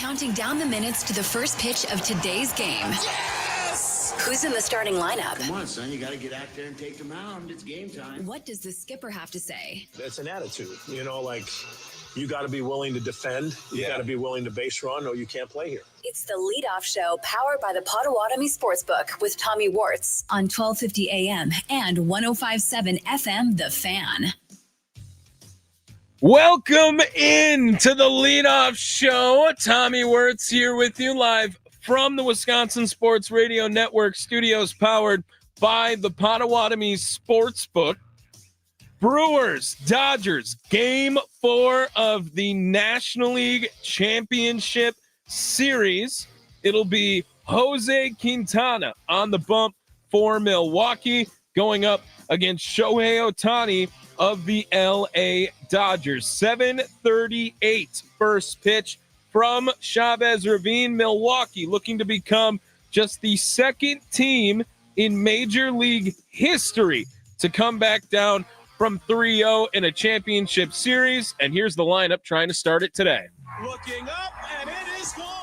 counting down the minutes to the first pitch of today's game. Yes! Who's in the starting lineup? Come on, son. You got to get out there and take the mound. It's game time. What does the skipper have to say? It's an attitude. You got to be willing to defend. You got to be willing to base run, or you can't play here. It's the leadoff show powered by the Potawatomi Sportsbook with Tommy Wortz on 1250 AM and 105.7 FM, The Fan. Welcome in to the leadoff show. Tommy Wortz here with you live from the Wisconsin Sports Radio Network studios, powered by the Potawatomi Sportsbook. Brewers, Dodgers, Game 4 of the National League Championship Series. It'll be Jose Quintana on the bump for Milwaukee, going up against Shohei Ohtani of the LA Dodgers. 7:38 first pitch from Chavez Ravine. Milwaukee looking to become just the second team in Major League history to come back down from 3-0 in a championship series. And here's the lineup trying to start it today. Looking up, and it is gone.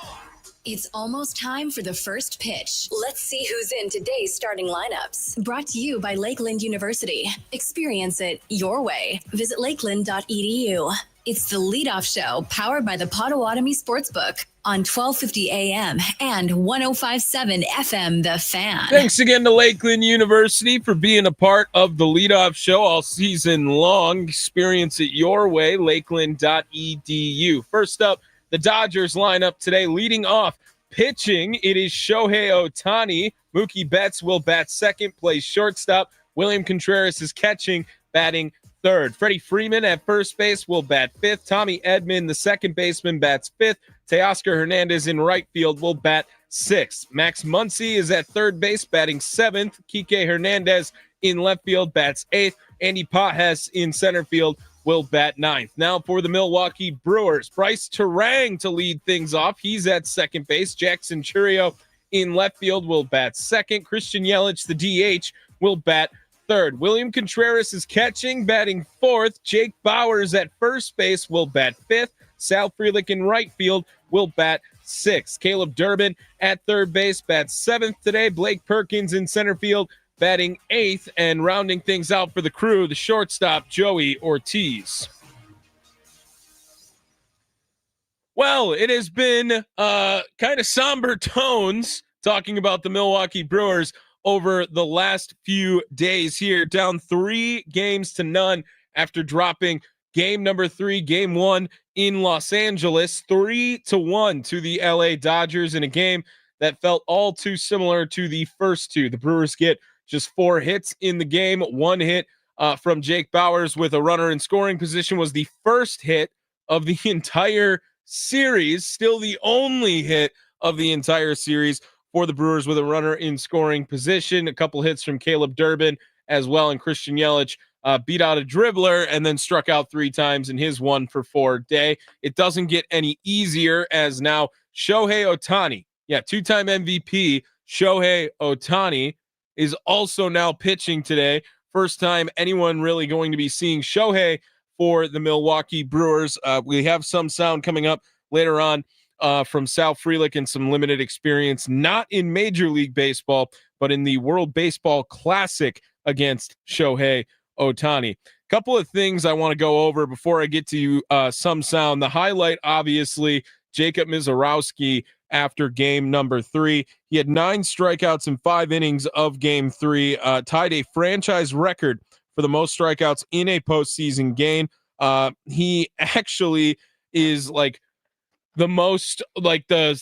It's almost time for the first pitch. Let's see who's in today's starting lineups. Brought to you by Lakeland University. Experience it your way. Visit lakeland.edu. It's the leadoff show powered by the Potawatomi Sportsbook on 1250 AM and 105.7 FM, The Fan. Thanks again to Lakeland University for being a part of the leadoff show all season long. Experience it your way, lakeland.edu. First up, the Dodgers lineup today, leading off pitching. It is Shohei Ohtani. Mookie Betts will bat second, plays shortstop. William Contreras is catching, batting third. Freddie Freeman at first base will bat fifth. Tommy Edman, the second baseman, bats fifth. Teoscar Hernandez in right field will bat sixth. Max Muncy is at third base, batting seventh. Kike Hernandez in left field bats eighth. Andy Pajes in center field will bat ninth. Now for the Milwaukee Brewers, Bryce Terang to lead things off. He's at second base. Jackson Chourio in left field will bat second. Christian Yelich, the DH, will bat third. William Contreras is catching, batting fourth. Jake Bauers at first base will bat fifth. Sal Frelick in right field will bat sixth. Caleb Durbin at third base bats seventh today. Blake Perkins in center field batting eighth, and rounding things out for the Crew, the shortstop, Joey Ortiz. Well, it has been kind of somber tones talking about the Milwaukee Brewers over the last few days here, down 3-0 after dropping game number 3, game 1 in Los Angeles, 3-1 to the LA Dodgers in a game that felt all too similar to the first two. The Brewers get just 4 hits in the game. 1 hit from Jake Bauers with a runner in scoring position was the first hit of the entire series, still the only hit of the entire series for the Brewers with a runner in scoring position. A couple hits from Caleb Durbin as well, and Christian Yelich beat out a dribbler and then struck out 3 times in his 1-for-4 day. It doesn't get any easier as now Shohei Ohtani, 2-time MVP Shohei Ohtani, is also now pitching today. First time anyone really going to be seeing Shohei for the Milwaukee Brewers. We have some sound coming up later on from Sal Frelick and some limited experience, not in Major League Baseball, but in the World Baseball Classic against Shohei Ohtani. Couple of things I want to go over before I get to some sound. The highlight, obviously, Jacob Mizorowski after game number 3. He had 9 strikeouts in 5 innings of game 3, tied a franchise record for the most strikeouts in a postseason game. He actually is the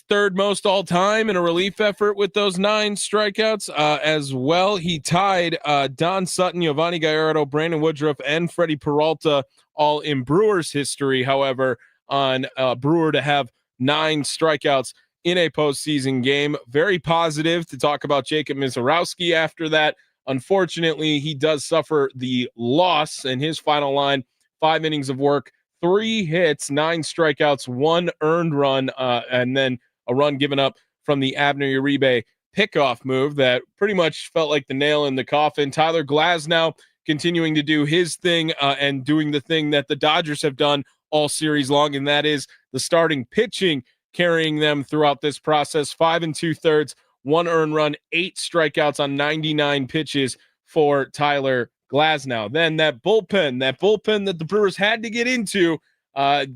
third most all time in a relief effort with those 9 strikeouts as well. He tied Don Sutton, Giovanni Gallardo, Brandon Woodruff, and Freddie Peralta all in Brewers history. However, on Brewer to have 9 strikeouts in a postseason game. Very positive to talk about Jacob Mizorowski after that. Unfortunately, he does suffer the loss in his final line. 5 innings of work, 3 hits, 9 strikeouts, 1 earned run, and then a run given up from the Abner Uribe pickoff move that pretty much felt like the nail in the coffin. Tyler Glasnow continuing to do his thing and doing the thing that the Dodgers have done all series long, and that is the starting pitching carrying them throughout this process. 5 2/3, 1 earned run, 8 strikeouts on 99 pitches for Tyler Glasnow. Then that bullpen that the Brewers had to get into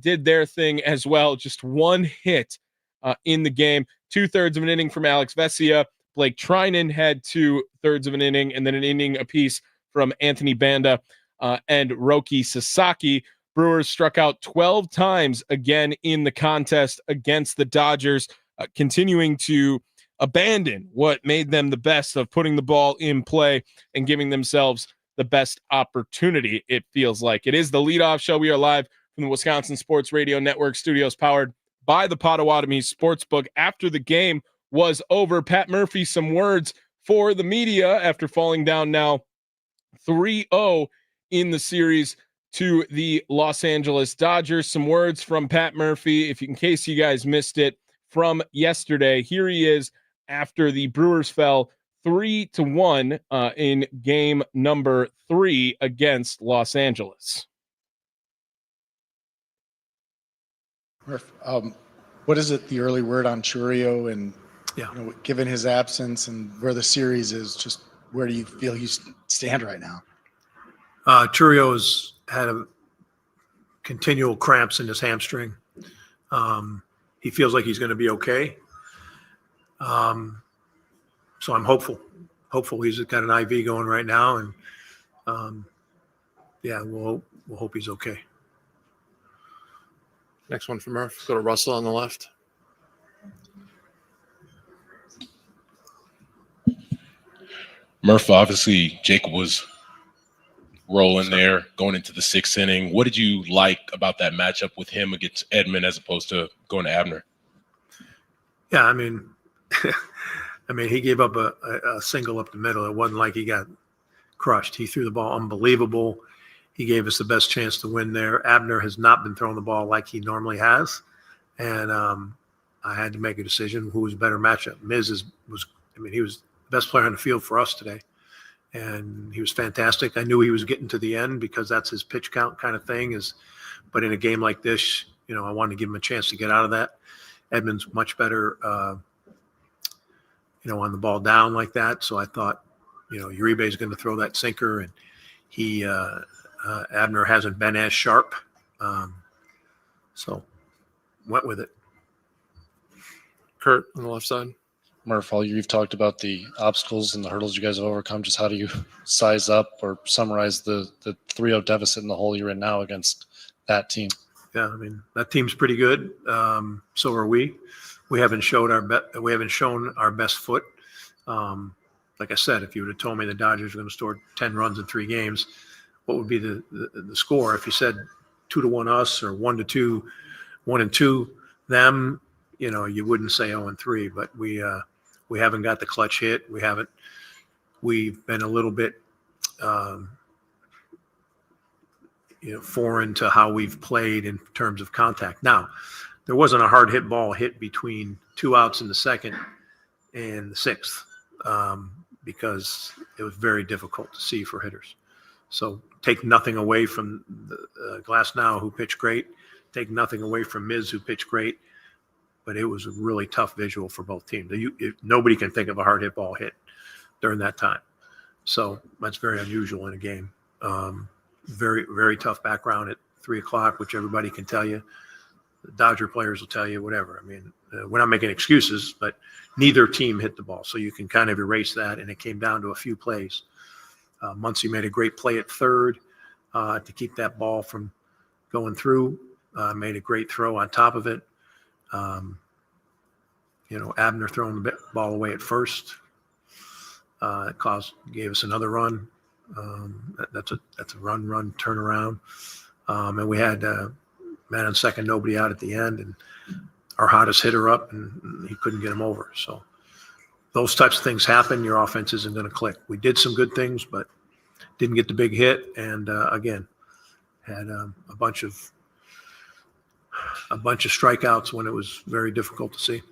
did their thing as well. Just 1 hit in the game. 2/3 of an inning from Alex Vesia. Blake Trinan had 2/3 of an inning, and then an inning apiece from Anthony Banda and Roki Sasaki. Brewers struck out 12 times again in the contest against the Dodgers, continuing to abandon what made them the best of putting the ball in play and giving themselves the best opportunity, it feels like. It is the leadoff show. We are live from the Wisconsin Sports Radio Network studios, powered by the Potawatomi Sportsbook. After the game was over, Pat Murphy, some words for the media after falling down now 3-0 in the series to the Los Angeles Dodgers. Some words from Pat Murphy, in case you guys missed it from yesterday. Here he is after the Brewers fell 3-1 in game number 3 against Los Angeles. Murph, what is it, the early word on Churio, and given his absence and where the series is, just where do you feel you stand right now? Churio's had a continual cramps in his hamstring. He feels like he's going to be okay. So I'm hopeful. He's got an IV going right now, and we'll hope he's okay. Next one from Murph. Go to Russell on the left. Murph, obviously, Jacob was rolling there going into the 6th inning. What did you like about that matchup with him against Edman as opposed to going to Abner? Yeah, I mean, he gave up a single up the middle. It wasn't like he got crushed. He threw the ball unbelievable. He gave us the best chance to win there. Abner has not been throwing the ball like he normally has, and I had to make a decision who was a better matchup. Miz he was the best player on the field for us today, and he was fantastic. I knew he was getting to the end because that's his pitch count kind of thing. But in a game like this, I wanted to give him a chance to get out of that. Edman's much better, on the ball down like that. So I thought, Uribe is going to throw that sinker, and Abner hasn't been as sharp. So went with it. Kurt on the left side. Murph, all you've talked about the obstacles and the hurdles you guys have overcome. Just how do you size up or summarize the 3-0 deficit in the hole you're in now against that team? Yeah, I mean, that team's pretty good. So are we. We haven't shown our best foot. Like I said, if you would have told me the Dodgers were going to score 10 runs in 3 games, what would be the score? If you said 2-1 us or 1-2, 1-2 them, you wouldn't say 0-3. But we haven't got the clutch hit. We've been a little bit foreign to how we've played in terms of contact. Now, there wasn't a hard hit ball hit between 2 outs in the 2nd and the 6th because it was very difficult to see for hitters. So take nothing away from the Glasnow, who pitched great. Take nothing away from Miz, who pitched great. But it was a really tough visual for both teams. Nobody can think of a hard hit ball hit during that time. So that's very unusual in a game. Very, very tough background at 3:00, which everybody can tell you. The Dodger players will tell you whatever. I mean, we're not making excuses, but neither team hit the ball. So you can kind of erase that, and it came down to a few plays. Muncy made a great play at 3rd to keep that ball from going through. Made a great throw on top of it. Abner throwing the ball away at 1st gave us another run. That's a run turnaround. And we had man on 2nd, nobody out at the end, and our hottest hitter up, and he couldn't get him over. So those types of things happen. Your offense isn't going to click. We did some good things, but didn't get the big hit. And again, had a bunch of strikeouts when it was very difficult to see.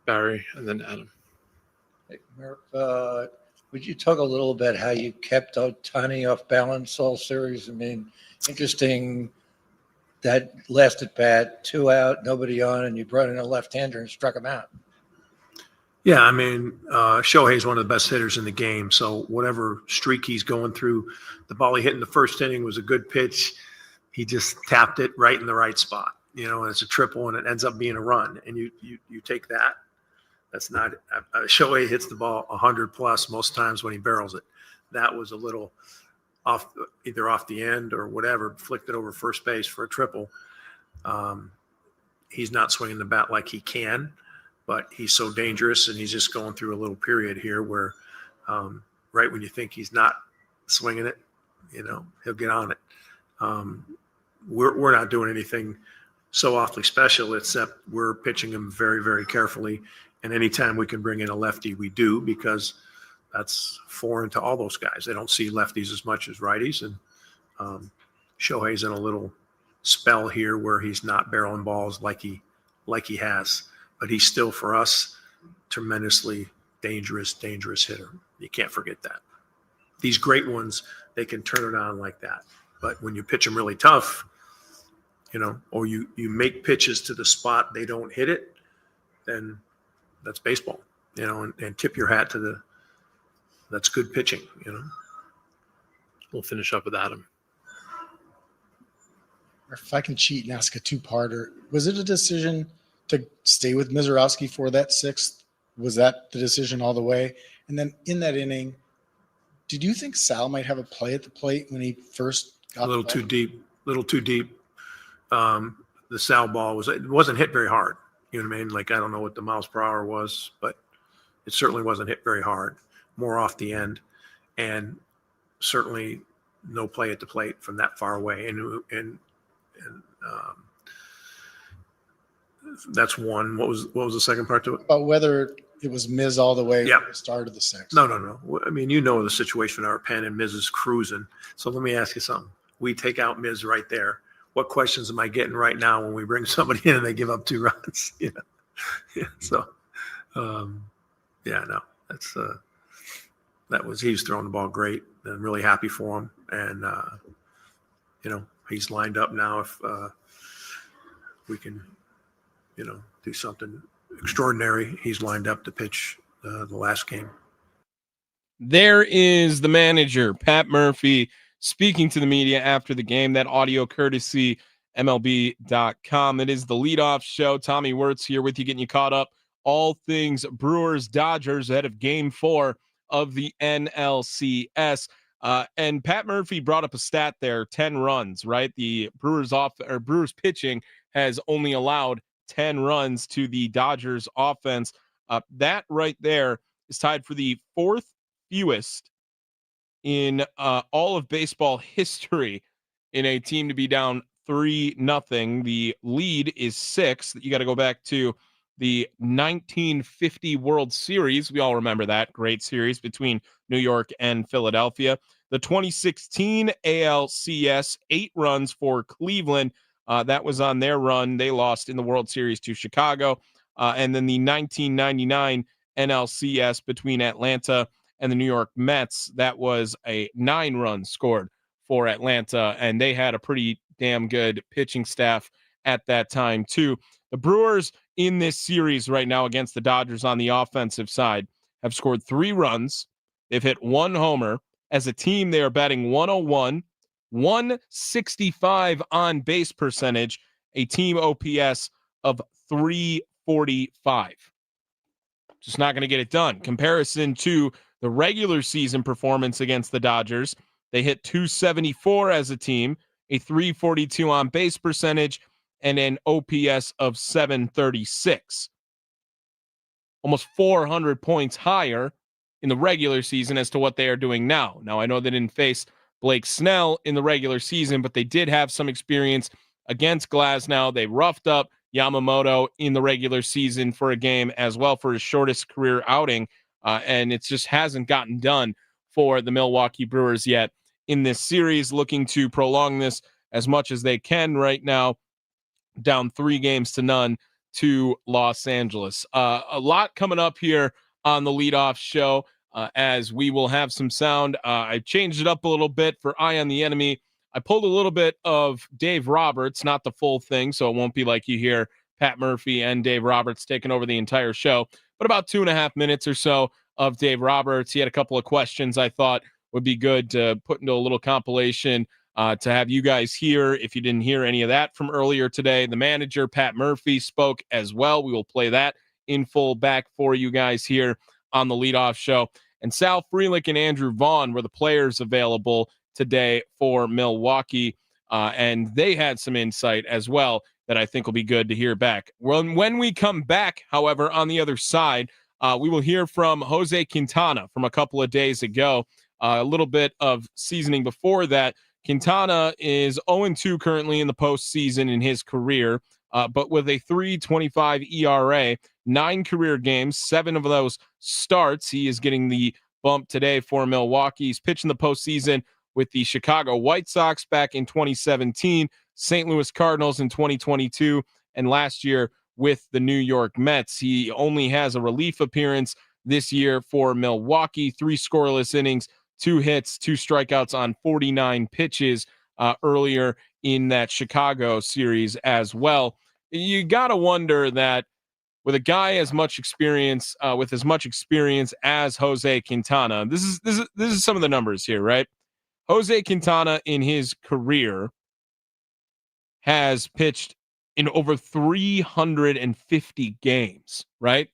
Barry, and then Adam. Hey, Murph, would you talk a little bit how you kept Ohtani off balance all series? I mean, interesting that last at bat, 2 out, nobody on, and you brought in a left-hander and struck him out. Yeah, I mean, Shohei's one of the best hitters in the game. So whatever streak he's going through, the ball he hit in the first inning was a good pitch. He just tapped it right in the right spot, and it's a triple, and it ends up being a run. And you take that. That's not Shohei hits the ball 100 plus most times when he barrels it. That was a little off, either off the end or whatever, flicked it over first base for a triple. He's not swinging the bat like he can. But he's so dangerous, and he's just going through a little period here where right when you think he's not swinging it, he'll get on it. We're not doing anything so awfully special, except we're pitching him very, very carefully. And anytime we can bring in a lefty, we do, because that's foreign to all those guys. They don't see lefties as much as righties. And Shohei's in a little spell here where he's not barreling balls like he has. But he's still, for us, tremendously dangerous hitter. You can't forget that. These great ones, they can turn it on like that. But when you pitch them really tough, or you make pitches to the spot they don't hit it, then that's baseball, and tip your hat to that's good pitching, We'll finish up with Adam. If I can cheat and ask a two-parter, was it a decision to stay with Mizorowski for that sixth? Was that the decision all the way? And then in that inning, did you think Sal might have a play at the plate when he first got a little too deep? The Sal ball wasn't hit very hard. You know what I mean? Like, I don't know what the miles per hour was, but it certainly wasn't hit very hard. More off the end, and certainly no play at the plate from that far away. And that's one. What was the second part to it? About whether it was Miz all the way from the start of the sixth. No. I mean, the situation our pen and Miz is cruising. So let me ask you something. We take out Miz right there. What questions am I getting right now when we bring somebody in and they give up 2 runs? Yeah. So, that's he was throwing the ball great, and really happy for him. And he's lined up now. If we can, do something extraordinary, he's lined up to pitch the last game. There is the manager, Pat Murphy, speaking to the media after the game. That audio courtesy MLB.com. It is the leadoff show. Tommy Wortz here with you, getting you caught up. All things Brewers Dodgers ahead of Game 4 of the NLCS. And Pat Murphy brought up a stat there: 10 runs. Right, the Brewers pitching has only allowed 10 runs to the Dodgers offense. That right there is tied for the 4th fewest in all of baseball history in a team to be down 3-0. The lead is 6. You got to go back to the 1950 World Series. We all remember that great series between New York and Philadelphia. The 2016 ALCS, 8 runs for Cleveland. That was on their run. They lost in the World Series to Chicago. And then the 1999 NLCS between Atlanta and the New York Mets, that was a 9 runs scored for Atlanta, and they had a pretty damn good pitching staff at that time too. The Brewers in this series right now against the Dodgers on the offensive side have scored 3 runs. They've hit 1 homer. As a team, they are batting 101, 165 on base percentage, a team OPS of 345. Just not going to get it done. Comparison to the regular season performance against the Dodgers, they hit 274 as a team, a 342 on base percentage, and an OPS of 736. Almost 400 points higher in the regular season as to what they are doing now. Now, I know they didn't face Blake Snell in the regular season, but they did have some experience against Glasnow. They roughed up Yamamoto in the regular season for a game as well for his shortest career outing. And it just hasn't gotten done for the Milwaukee Brewers yet in this series, looking to prolong this as much as they can right now, down 3-0 to Los Angeles. A lot coming up here on the leadoff show as we will have some sound. I changed it up a little bit for Eye on the Enemy I pulled a little bit of Dave Roberts, not the full thing, so it won't be like you hear Pat Murphy and Dave Roberts taking over the entire show, but about 2.5 minutes or so of Dave Roberts. He had a couple of questions I thought would be good to put into a little compilation to have you guys hear. If you didn't hear any of that from earlier today, the manager, Pat Murphy, spoke as well. We will play that in full back for you guys here on the leadoff show. And Sal Frelick and Andrew Vaughn were the players available today for Milwaukee, and they had some insight as well that I think will be good to hear back. When we come back, however, on the other side, we will hear from Jose Quintana from a couple of days ago. A little bit of seasoning before that. Quintana is 0-2 currently in the postseason in his career, but with a 3.25 ERA, 9 career games, 7 of those starts. He is getting the bump today for Milwaukee. He's pitching the postseason with the Chicago White Sox back in 2017, St. Louis Cardinals in 2022, and last year with the New York Mets. He only has a relief appearance this year for Milwaukee, 3 scoreless innings, 2 hits, 2 strikeouts on 49 pitches earlier in that Chicago series as well. You got to wonder that with a guy as much experience, with as much experience as Jose Quintana, this is some of the numbers here, right? Jose Quintana in his career has pitched in over 350 games, right?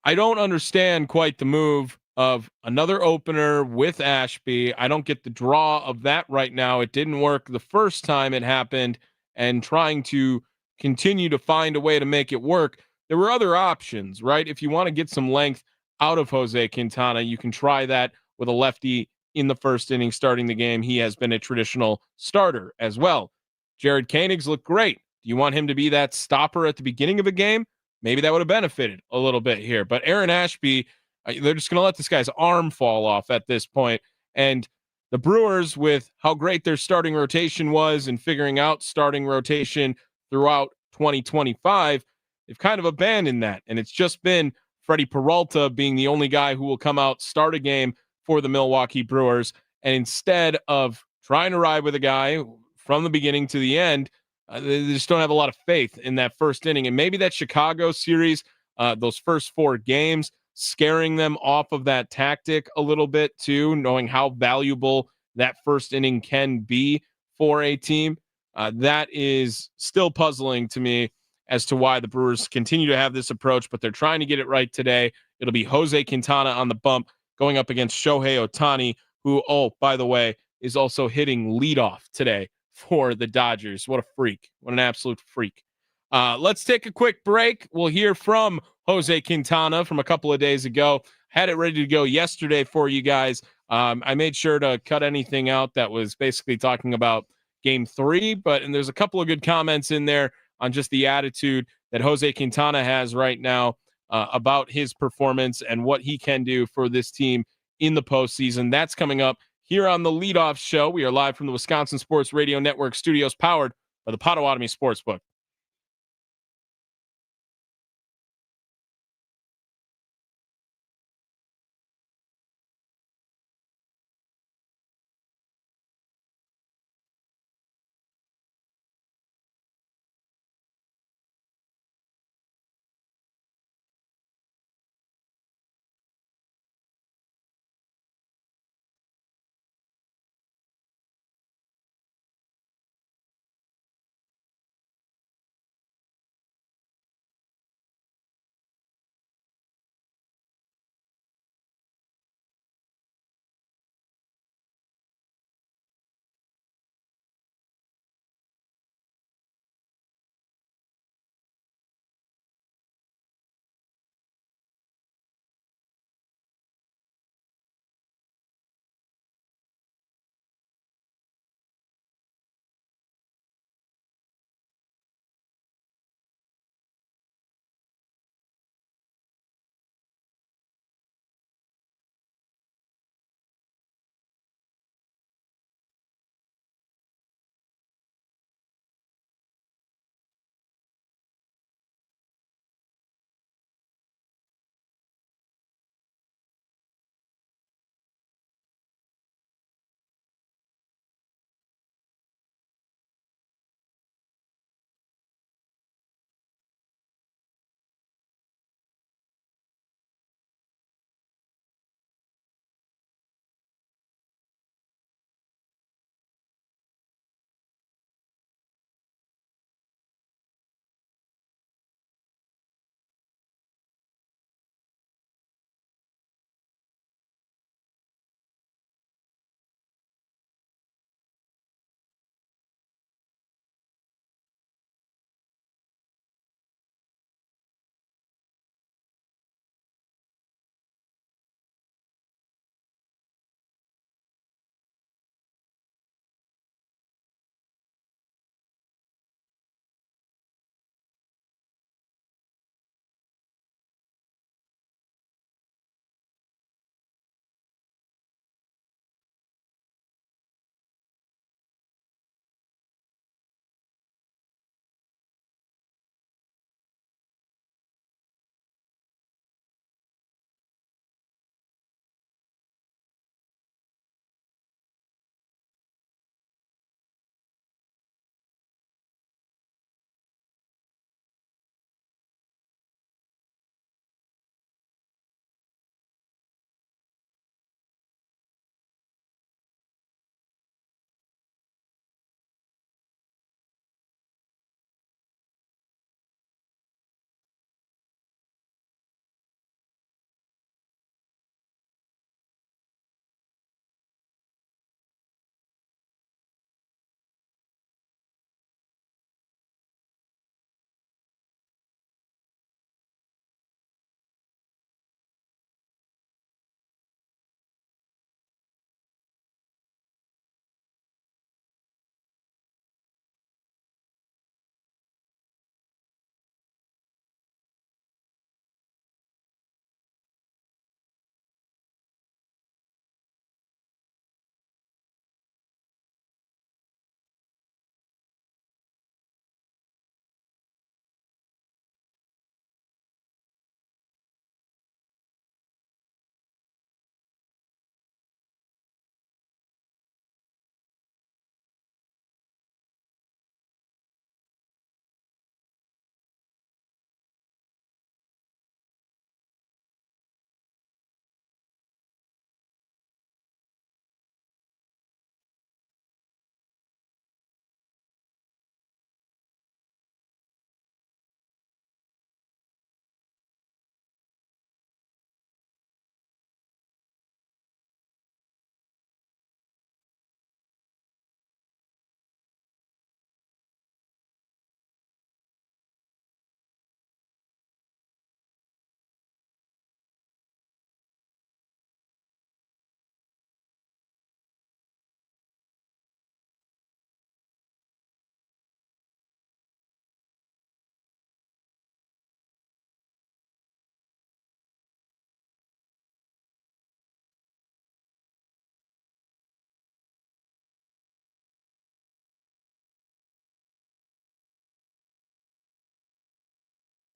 I don't understand quite the move of another opener with Ashby. I don't get the draw of that right now. It didn't work the first time it happened, and trying to continue to find a way to make it work. There were other options, right? If you want to get some length out of Jose Quintana, you can try that with a lefty in the first inning starting the game. He has been a traditional starter as well. Jared Koenig's looked great. Do you want him to be that stopper at the beginning of a game? Maybe that would have benefited a little bit here. But Aaron Ashby, they're just going to let this guy's arm fall off at this point. And the Brewers, with how great their starting rotation was and figuring out starting rotation throughout 2025, they've kind of abandoned that. And it's just been Freddie Peralta being the only guy who will come out, start a game for the Milwaukee Brewers. And instead of trying to ride with a guy from the beginning to the end, they just don't have a lot of faith in that first inning. And maybe that Chicago series, those first 4 games, scaring them off of that tactic a little bit too, knowing how valuable that first inning can be for a team. That is still puzzling to me as to why the Brewers continue to have this approach, but they're trying to get it right today. It'll be Jose Quintana on the bump going up against Shohei Ohtani, who, oh, by the way, is also hitting leadoff today for the Dodgers. What a freak. What an absolute freak. Let's take a quick break. We'll hear from Jose Quintana from a couple of days ago. Had it ready to go yesterday for you guys. I made sure to cut anything out that was basically talking about game 3, and there's a couple of good comments in there on just the attitude that Jose Quintana has right now about his performance and what he can do for this team in the postseason. That's coming up here on the Leadoff Show. We are live from the Wisconsin Sports Radio Network studios, powered by the Potawatomi Sportsbook.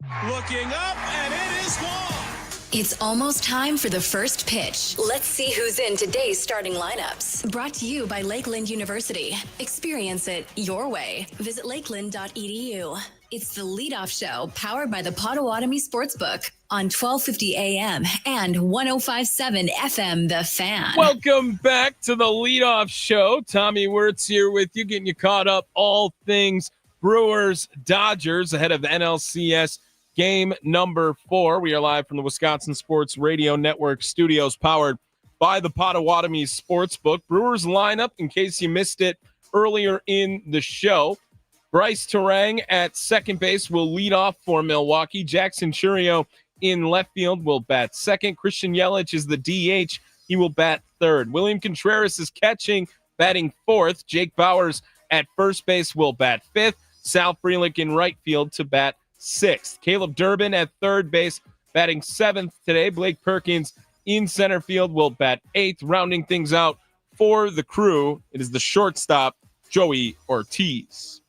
Looking up, and it is gone. It's almost time for the first pitch. Let's see who's in today's starting lineups. Brought to you by Lakeland University. Experience it your way. Visit lakeland.edu. It's the leadoff show powered by the Potawatomi Sportsbook on 1250 AM and 1057 FM, The Fan. Welcome back to the leadoff show. Tommy Wortz here with you, getting you caught up all things Brewers Dodgers ahead of NLCS game number 4. We are live from the Wisconsin Sports Radio Network studios powered by the Potawatomi Sportsbook. Brewers lineup, in case you missed it earlier in the show. Bryce Terang at second base will lead off for Milwaukee. Jackson Churio in left field will bat second. Christian Yelich is the DH. He will bat third. William Contreras is catching, batting fourth. Jake Bauers at first base will bat fifth. Sal Frelick in right field to bat sixth. Caleb Durbin at third base, batting seventh today. Blake Perkins in center field will bat eighth. Rounding things out for the Crew, it is the shortstop, Joey Ortiz.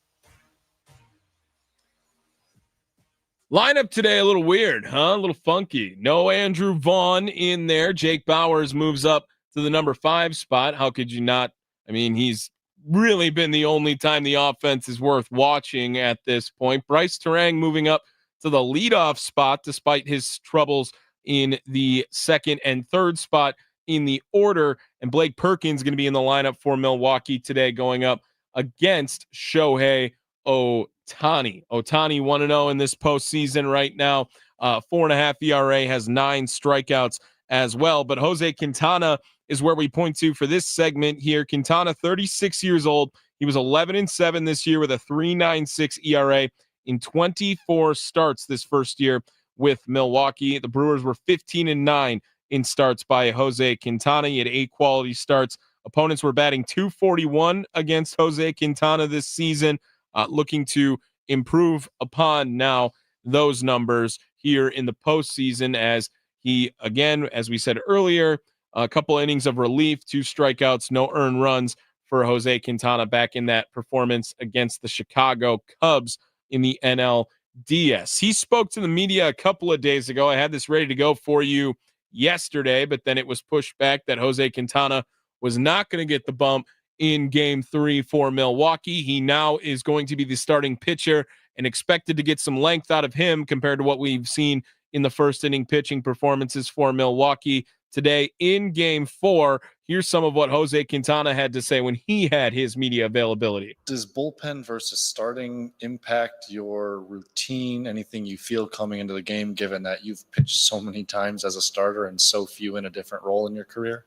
Lineup today a little weird, huh? A little funky. No Andrew Vaughn in there. Jake Bauers moves up to the number 5 spot. How could you not? I mean, he's really been the only time the offense is worth watching at this point. Bryce Terang moving up to the leadoff spot despite his troubles in the second and third spot in the order. And Blake Perkins going to be in the lineup for Milwaukee today, going up against Shohei Ohtani. Ohtani 1-0 in this postseason right now. 4.5 ERA, has 9 strikeouts as well. But Jose Quintana is where we point to for this segment here. Quintana, 36 years old. He was 11-7 this year with a 3.96 ERA in 24 starts this first year with Milwaukee. The Brewers were 15-9 in starts by Jose Quintana. He had 8 quality starts. Opponents were batting .241 against Jose Quintana this season, looking to improve upon now those numbers here in the postseason as he, again, as we said earlier, a couple innings of relief, 2 strikeouts, no earned runs for Jose Quintana back in that performance against the Chicago Cubs in the NLDS. He spoke to the media a couple of days ago. I had this ready to go for you yesterday, but then it was pushed back that Jose Quintana was not going to get the bump in Game 3 for Milwaukee. He now is going to be the starting pitcher and expected to get some length out of him compared to what we've seen in the first inning pitching performances for Milwaukee today in Game 4. Here's some of what Jose Quintana had to say when he had his media availability. Does bullpen versus starting impact your routine? Anything you feel coming into the game, given that you've pitched so many times as a starter and so few in a different role in your career?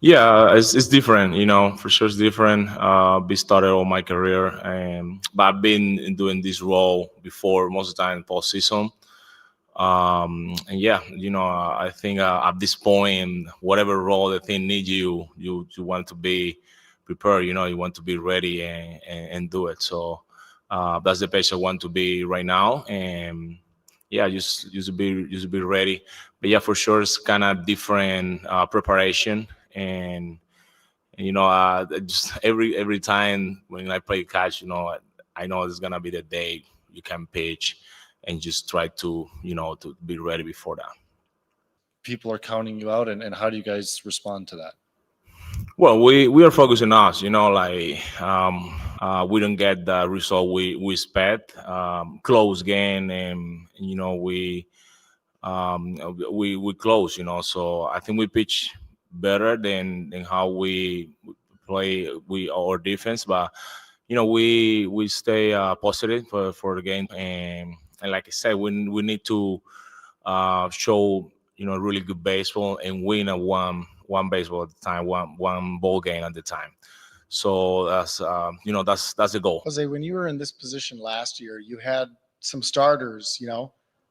Yeah, it's different, for sure it's different. Be started all my career, but I've been doing this role before most of the time postseason. And yeah, I think at this point, whatever role the team needs you want to be prepared. You want to be ready and do it. So that's the pace I want to be right now. And yeah, just to be ready. But yeah, for sure, it's kind of different preparation. And just every time when I play catch, I know it's gonna be the day you can pitch. And just try to, to be ready before that. People are counting you out, and how do you guys respond to that? Well, we are focusing on us, we don't get the result we expect. Close game, and we close, so I think we pitch better than how we play our defense, but we stay positive for the game. And like I said, we need to show really good baseball and win a one baseball at the time, one ball game at the time. So that's that's the goal. Jose, when you were in this position last year, you had some starters,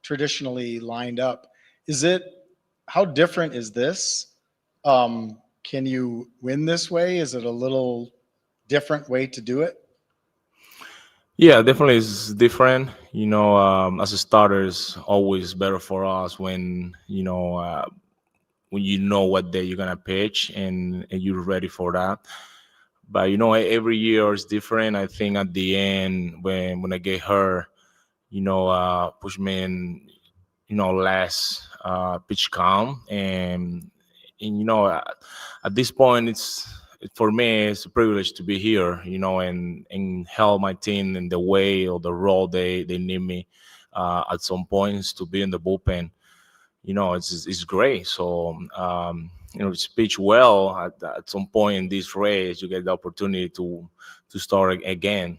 traditionally lined up. How different is this? Can you win this way? Is it a little different way to do it? Yeah, definitely it's different. As a starter, it's always better for us when what day you're gonna pitch and you're ready for that. But every year is different. I think at the end when I get hurt, push me in, last pitch count. And at this point, for me, it's a privilege to be here, and help my team in the way or the role they need me at some points to be in the bullpen. It's great. So, to pitch well at some point in this race, you get the opportunity to start again.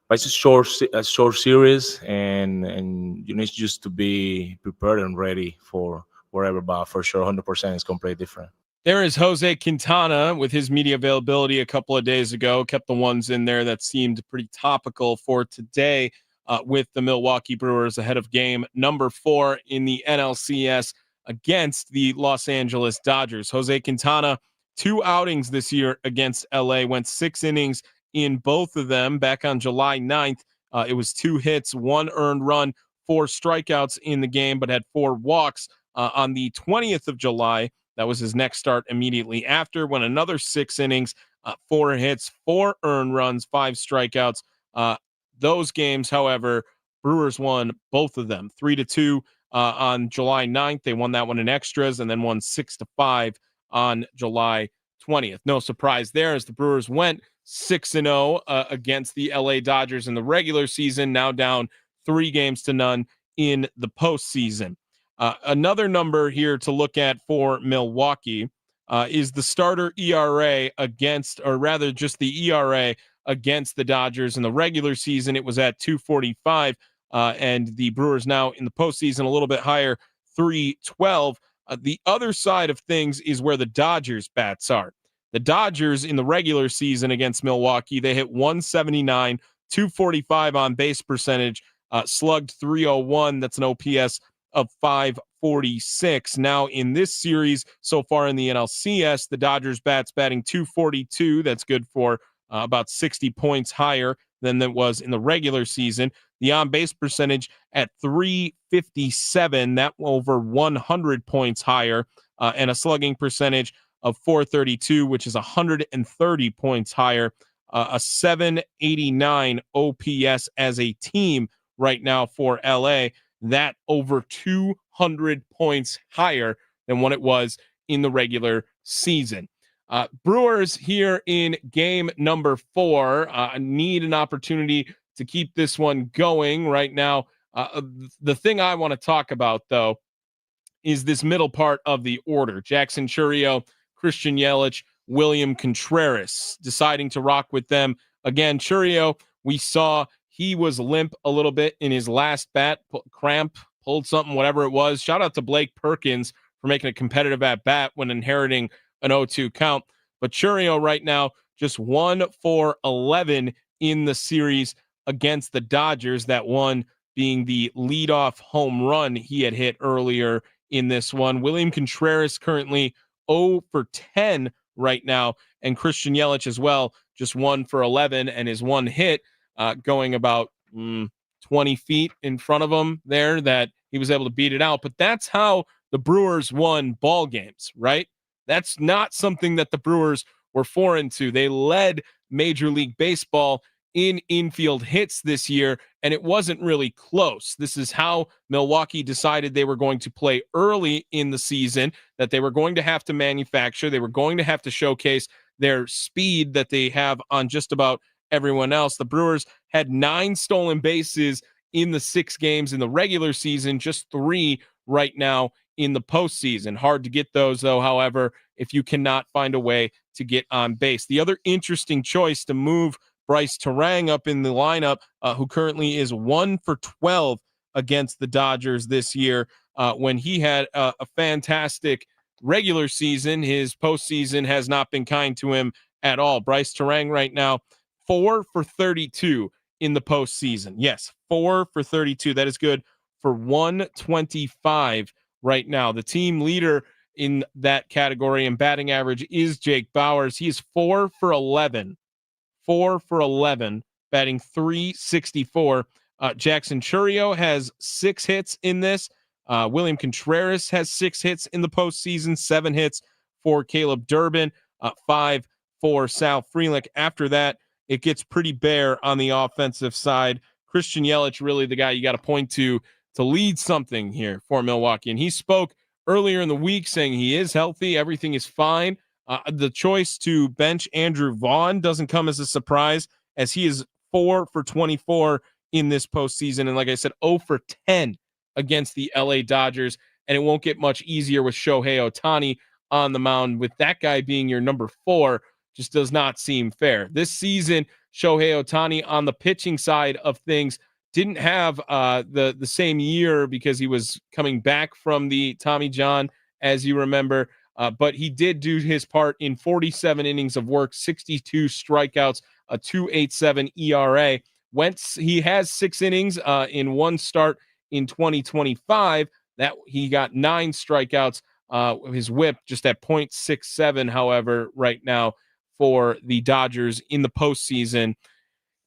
But it's a short series, and you need just to be prepared and ready for wherever. But for sure, 100% is completely different. There is Jose Quintana with his media availability a couple of days ago. Kept the ones in there that seemed pretty topical for today with the Milwaukee Brewers ahead of game number 4 in the NLCS against the Los Angeles Dodgers. Jose Quintana, 2 outings this year against LA, went 6 innings in both of them. Back on July 9th, it was 2 hits, 1 earned run, 4 strikeouts in the game, but had 4 walks. On the 20th of July, that was his next start immediately after, went another 6 innings, 4 hits, 4 earned runs, 5 strikeouts. Those games, however, Brewers won both of them 3-2 on July 9th. They won that one in extras and then won 6-5 on July 20th. No surprise there as the Brewers went 6-0 against the LA Dodgers in the regular season, now down 3-0 in the postseason. Another number here to look at for Milwaukee is the starter ERA against, or rather just the ERA against the Dodgers in the regular season. It was at 2.45, and the Brewers now in the postseason a little bit higher, 3.12. The other side of things is where the Dodgers bats are. The Dodgers in the regular season against Milwaukee, they hit 179, 245 on base percentage, slugged 301. That's an OPS of 546. Now in this series so far in the NLCS, the Dodgers batting 242. That's good for about 60 points higher than it was in the regular season. The on-base percentage at 357, that over 100 points higher, and a slugging percentage of 432, which is 130 points higher, a 789 OPS as a team right now for LA. That over 200 points higher than what it was in the regular season. Brewers here in game number 4 need an opportunity to keep this one going right now. The thing I want to talk about, though, is this middle part of the order. Jackson Chourio, Christian Yelich, William Contreras, deciding to rock with them. Again, Chourio, we saw he was limp a little bit in his last bat, cramp, pulled something, whatever it was. Shout out to Blake Perkins for making a competitive at bat when inheriting an 0-2 count. But Chourio right now just 1 for 11 in the series against the Dodgers. That one being the leadoff home run he had hit earlier in this one. William Contreras currently 0 for 10 right now, and Christian Yelich as well, just 1 for 11, and his one hit going about 20 feet in front of him there that he was able to beat it out. But that's how the Brewers won ball games, right? That's not something that the Brewers were foreign to. They led Major League Baseball in infield hits this year, and it wasn't really close. This is how Milwaukee decided they were going to play early in the season, that they were going to have to manufacture, they were going to have to showcase their speed that they have on just about everyone else. The Brewers had 9 stolen bases in the 6 games in the regular season, just 3 right now in the postseason. Hard to get those, though, however, if you cannot find a way to get on base. The other interesting choice to move Bryce Terang up in the lineup, who currently is 1 for 12 against the Dodgers this year, when he had a fantastic regular season. His postseason has not been kind to him at all. Bryce Terang right now, 4 for 32 in the postseason. Yes, 4 for 32. That is good for 125 right now. The team leader in that category in batting average is Jake Bauers. He is 4 for 11. 4 for 11, batting 364. Jackson Chourio has 6 hits in this. William Contreras has 6 hits in the postseason, 7 hits for Caleb Durbin, 5 for Sal Frelick. After that, it gets pretty bare on the offensive side Christian Yelich really the guy you got to point to lead something here for Milwaukee. And he spoke earlier in the week saying he is healthy, everything is fine. The choice to bench Andrew Vaughn doesn't come as a surprise, as he is 4 for 24 in this postseason. And like I said, 0 for 10 against the LA Dodgers. And it won't get much easier with Shohei Ohtani on the mound. With that guy being your number 4, just does not seem fair. This season, Shohei Ohtani on the pitching side of things didn't have the same year because he was coming back from the Tommy John, as you remember. But he did do his part in 47 innings of work, 62 strikeouts, a 2.87 ERA. He has 6 innings in one start in 2025. That he got 9 strikeouts. His whip just at 0.67, however, right now for the Dodgers in the postseason.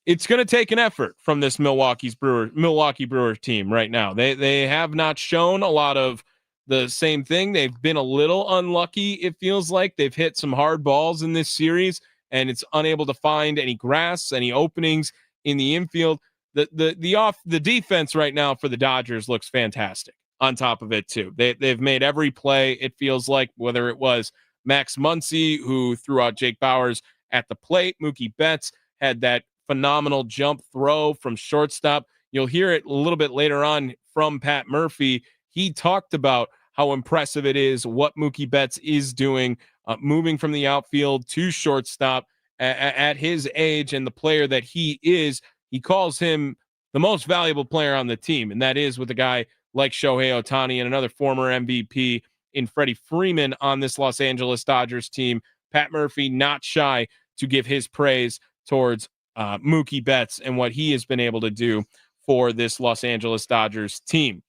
It's going to take an effort from this Milwaukee Brewers team right now. They have not shown a lot of the same thing. They've been a little unlucky, it feels like. They've hit some hard balls in this series, and it's unable to find any grass, any openings in the infield. The defense right now for the Dodgers looks fantastic on top of it, too. They've made every play, it feels like, whether it was Max Muncy, who threw out Jake Bauers at the plate. Mookie Betts had that phenomenal jump throw from shortstop. You'll hear it a little bit later on from Pat Murphy. He talked about how impressive it is what Mookie Betts is doing, moving from the outfield to shortstop at his age and the player that he is. He calls him the most valuable player on the team, and that is with a guy like Shohei Ohtani and another former MVP in Freddie Freeman on this Los Angeles Dodgers team. Pat Murphy not shy to give his praise towards Mookie Betts and what he has been able to do for this Los Angeles Dodgers team.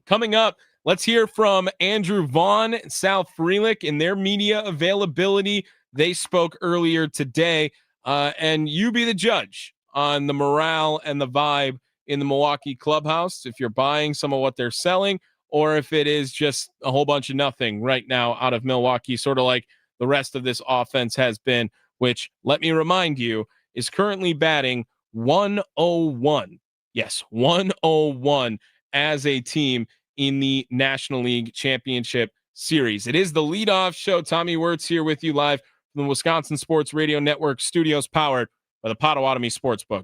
Coming up, let's hear from Andrew Vaughn and Sal Frelick in their media availability. They spoke earlier today, and you be the judge on the morale and the vibe in the Milwaukee clubhouse, if you're buying some of what they're selling, or if it is just a whole bunch of nothing right now out of Milwaukee, sort of like the rest of this offense has been, which, let me remind you, is currently batting 101. Yes, 101 as a team in the National League Championship Series. It is the leadoff show. Tommy Wortz here with you live from the Wisconsin Sports Radio Network studios, powered by the Potawatomi Sportsbook.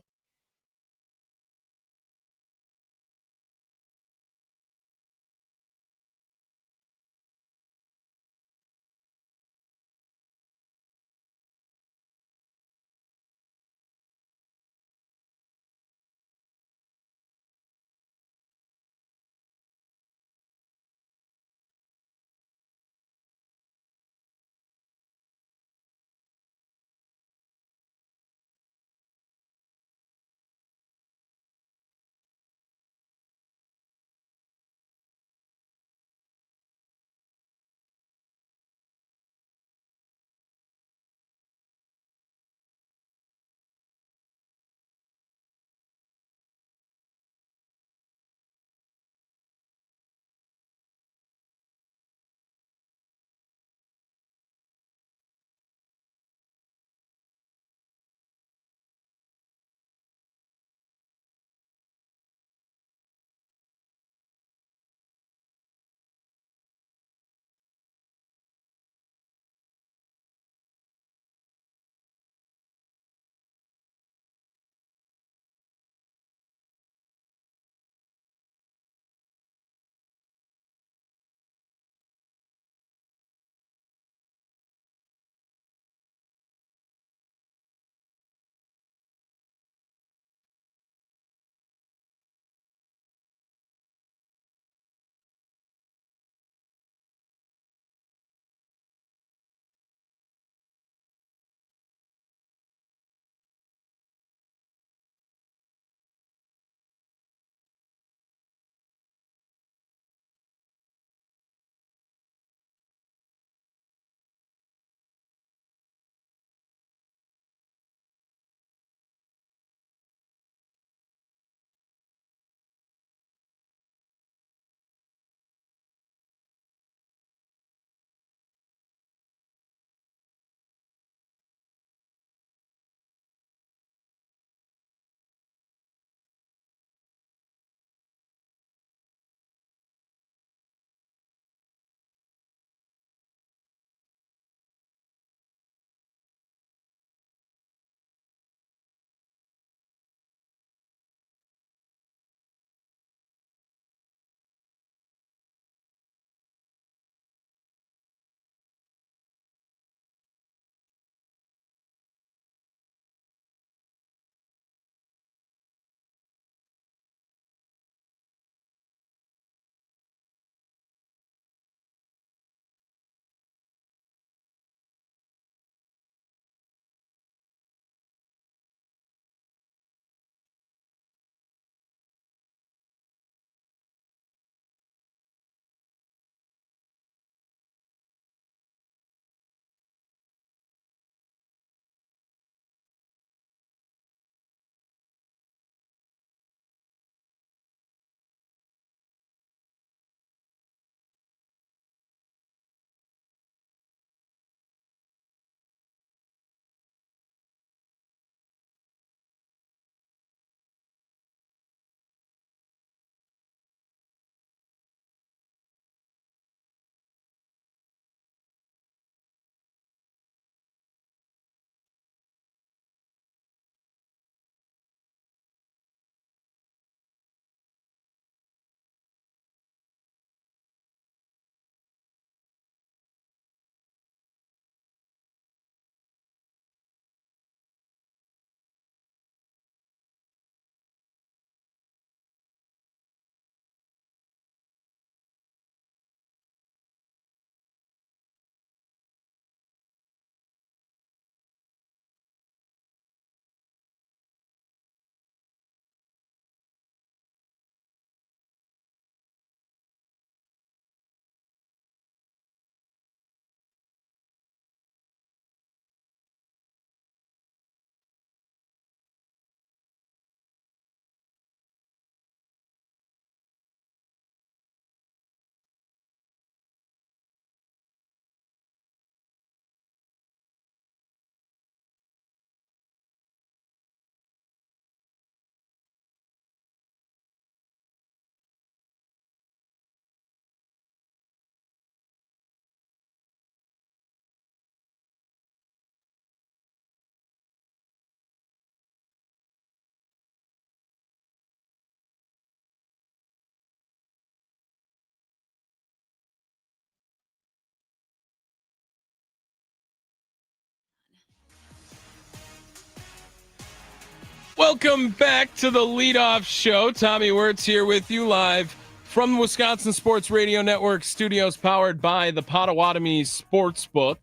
Welcome back to the leadoff show. Tommy Wortz here with you live from the Wisconsin Sports Radio Network studios, powered by the Potawatomi Sportsbook.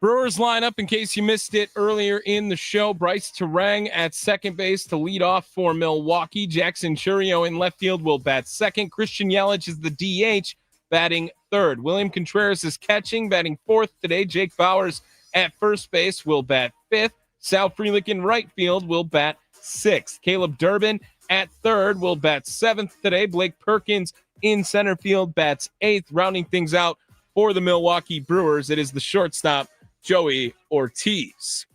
Brewers lineup, in case you missed it earlier in the show: Bryce Terang at second base to lead off for Milwaukee. Jackson Churio in left field will bat second. Christian Yelich is the DH, batting third. William Contreras is catching, batting fourth today. Jake Bauers at first base will bat fifth. Sal Frelick in right field will bat sixth. Caleb Durbin at third will bat seventh today. Blake Perkins in center field bats eighth. Rounding things out for the Milwaukee Brewers, it is the shortstop, Joey Ortiz.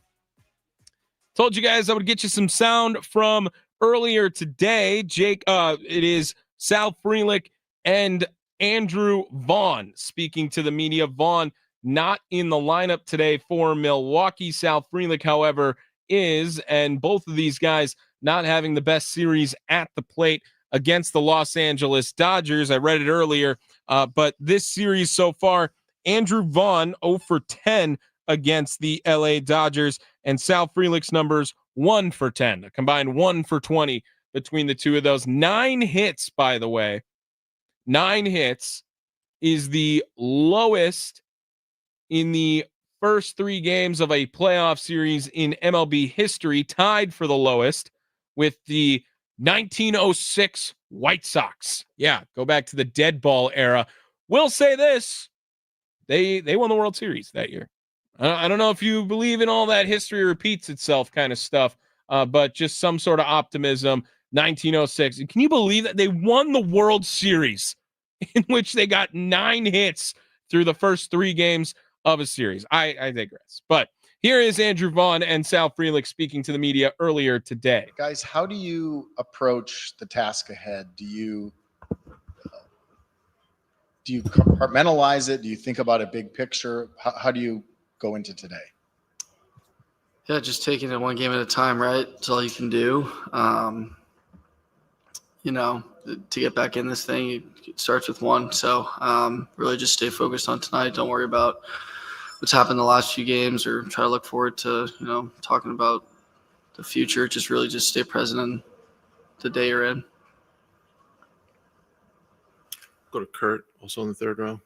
Told you guys I would get you some sound from earlier today. It is Sal Frelick and Andrew Vaughn speaking to the media. Vaughn not in the lineup today for Milwaukee. Sal Frelick, however, is, and both of these guys not having the best series at the plate against the Los Angeles Dodgers. I read it earlier, but this series so far, Andrew Vaughn 0 for 10 against the LA Dodgers, and Sal Frelick's numbers 1 for 10, a combined 1 for 20 between the two of those. 9 hits, by the way. 9 hits is the lowest in the first 3 games of a playoff series in MLB history, tied for the lowest with the 1906 White Sox. Yeah, go back to the dead ball era. We'll say this: they won the World Series that year. I don't know if you believe in all that history repeats itself kind of stuff, but just some sort of optimism. 1906. Can you believe that they won the World Series in which they got 9 hits through the first 3 games of a series? I digress. But here is Andrew Vaughn and Sal Frelick speaking to the media earlier today. Guys, how do you approach the task ahead? Do you compartmentalize it? Do you think about a big picture? How do you go into today? Yeah, just taking it one game at a time, right? That's all you can do. To get back in this thing, it starts with one. So really just stay focused on tonight. Don't worry about what's happened the last few games or try to look forward to, talking about the future. Just really just stay present in the day you're in. Go to Kurt, also in the third row.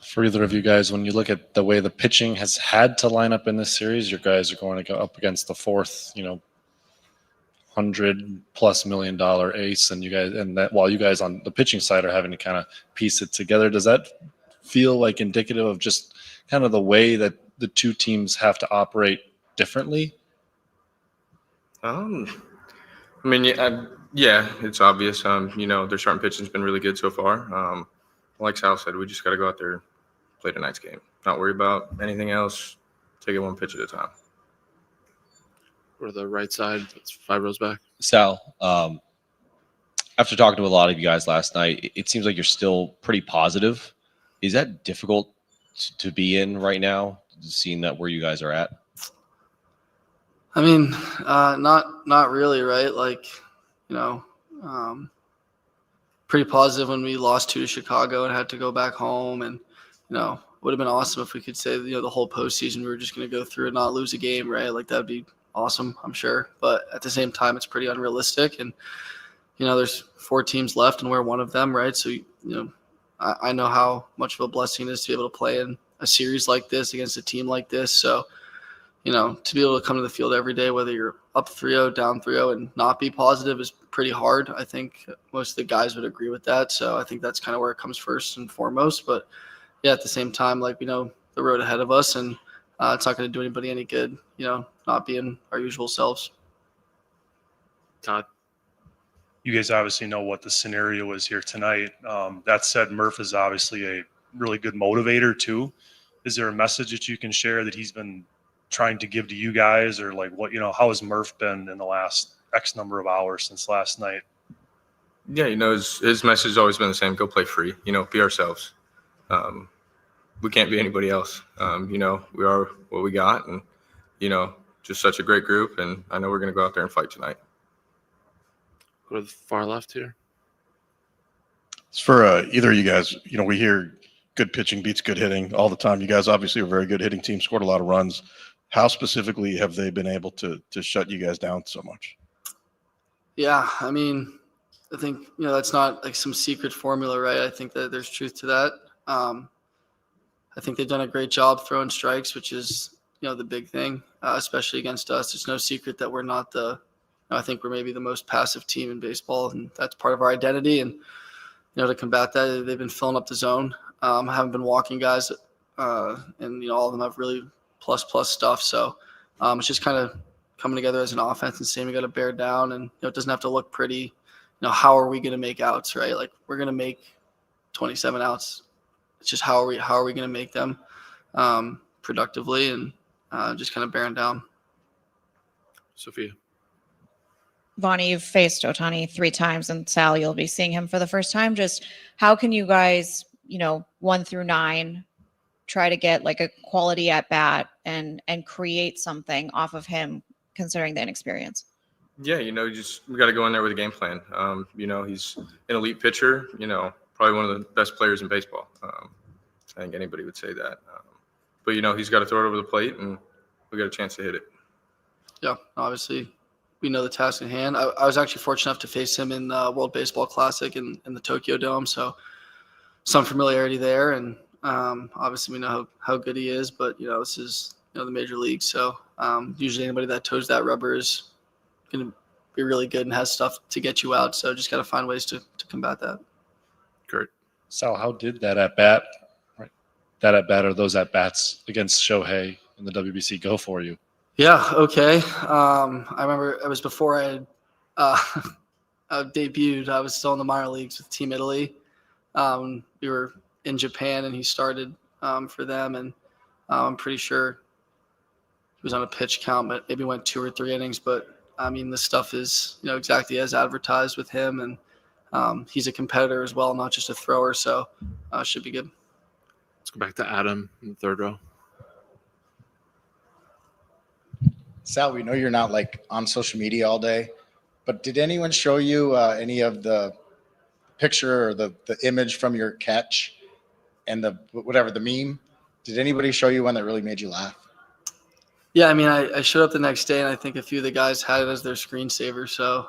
For either of you guys, when you look at the way the pitching has had to line up in this series, your guys are going to go up against the fourth, $100+ million ace, and that while you guys on the pitching side are having to kind of piece it together, does that feel like indicative of just kind of the way that the two teams have to operate differently? Yeah, it's obvious. Their starting pitching's been really good so far. Like Sal said, we just got to go out there, play tonight's game. Not worry about anything else. Take it one pitch at a time. Or the right side, that's 5 rows back. Sal, after talking to a lot of you guys last night, it seems like you're still pretty positive. Is that difficult to be in right now, seeing that where you guys are at? I mean, not really, right? Pretty positive when we lost 2 to Chicago and had to go back home. And, would have been awesome if we could say, the whole postseason we were just going to go through and not lose a game, right? That'd be awesome, I'm sure. But at the same time, it's pretty unrealistic. And, there's 4 teams left and we're one of them, right? So, I know how much of a blessing it is to be able to play in a series like this against a team like this. So, to be able to come to the field every day, whether you're up 3-0, down 3-0, and not be positive is pretty hard. I think most of the guys would agree with that. So I think that's kind of where it comes first and foremost. But yeah, at the same time, we know the road ahead of us, and it's not going to do anybody any good, not being our usual selves. Todd? You guys obviously know what the scenario is here tonight. That said, Murph is obviously a really good motivator too. Is there a message that you can share that he's been trying to give to you guys, or how has Murph been in the last X number of hours since last night? Yeah, his message has always been the same: go play free. Be ourselves. We can't be anybody else. We are what we got, and just such a great group. And I know we're going to go out there and fight tonight. Go to the far left here. It's for either of you guys. We hear good pitching beats good hitting all the time. You guys obviously are a very good hitting team, scored a lot of runs. How specifically have they been able to shut you guys down so much? Yeah, I mean, I think, that's not like some secret formula, right? I think that there's truth to that. I think they've done a great job throwing strikes, which is, the big thing, especially against us. It's no secret that we're not I think we're maybe the most passive team in baseball, and that's part of our identity. And, to combat that, they've been filling up the zone. Haven't been walking guys, and, all of them have really plus stuff. So it's just kind of coming together as an offense and saying we got to bear down, and, it doesn't have to look pretty. How are we going to make outs, right? Like, we're going to make 27 outs. It's just how are we going to make them productively, and just kind of bearing down. Sophia. Vonnie, you've faced Ohtani 3 times, and Sal, you'll be seeing him for the first time. Just how can you guys, 1 through 9, try to get like a quality at bat and create something off of him, considering the inexperience? Yeah, we got to go in there with a game plan. He's an elite pitcher, probably one of the best players in baseball. I think anybody would say that. But, he's got to throw it over the plate, and we got a chance to hit it. Yeah, obviously we know the task at hand. I was actually fortunate enough to face him in the World Baseball Classic in the Tokyo Dome, so some familiarity there. And obviously we know how good he is, but, this is the major league. So usually anybody that toes that rubber is going to be really good and has stuff to get you out. So just got to find ways to combat that. Kurt. Sal, how did that at bat, or those at bats against Shohei in the WBC go for you? Yeah. Okay. I remember it was before I had debuted. I was still in the minor leagues with Team Italy. We were in Japan, and he started for them, and I'm pretty sure he was on a pitch count, but maybe went 2 or 3 innings. But I mean, this stuff is exactly as advertised with him, and he's a competitor as well, not just a thrower. So should be good. Let's go back to Adam in the third row. Sal, we know you're not like on social media all day, but did anyone show you any of the picture or the image from your catch and the meme? Did anybody show you one that really made you laugh? Yeah, I mean, I showed up the next day, and I think a few of the guys had it as their screensaver. So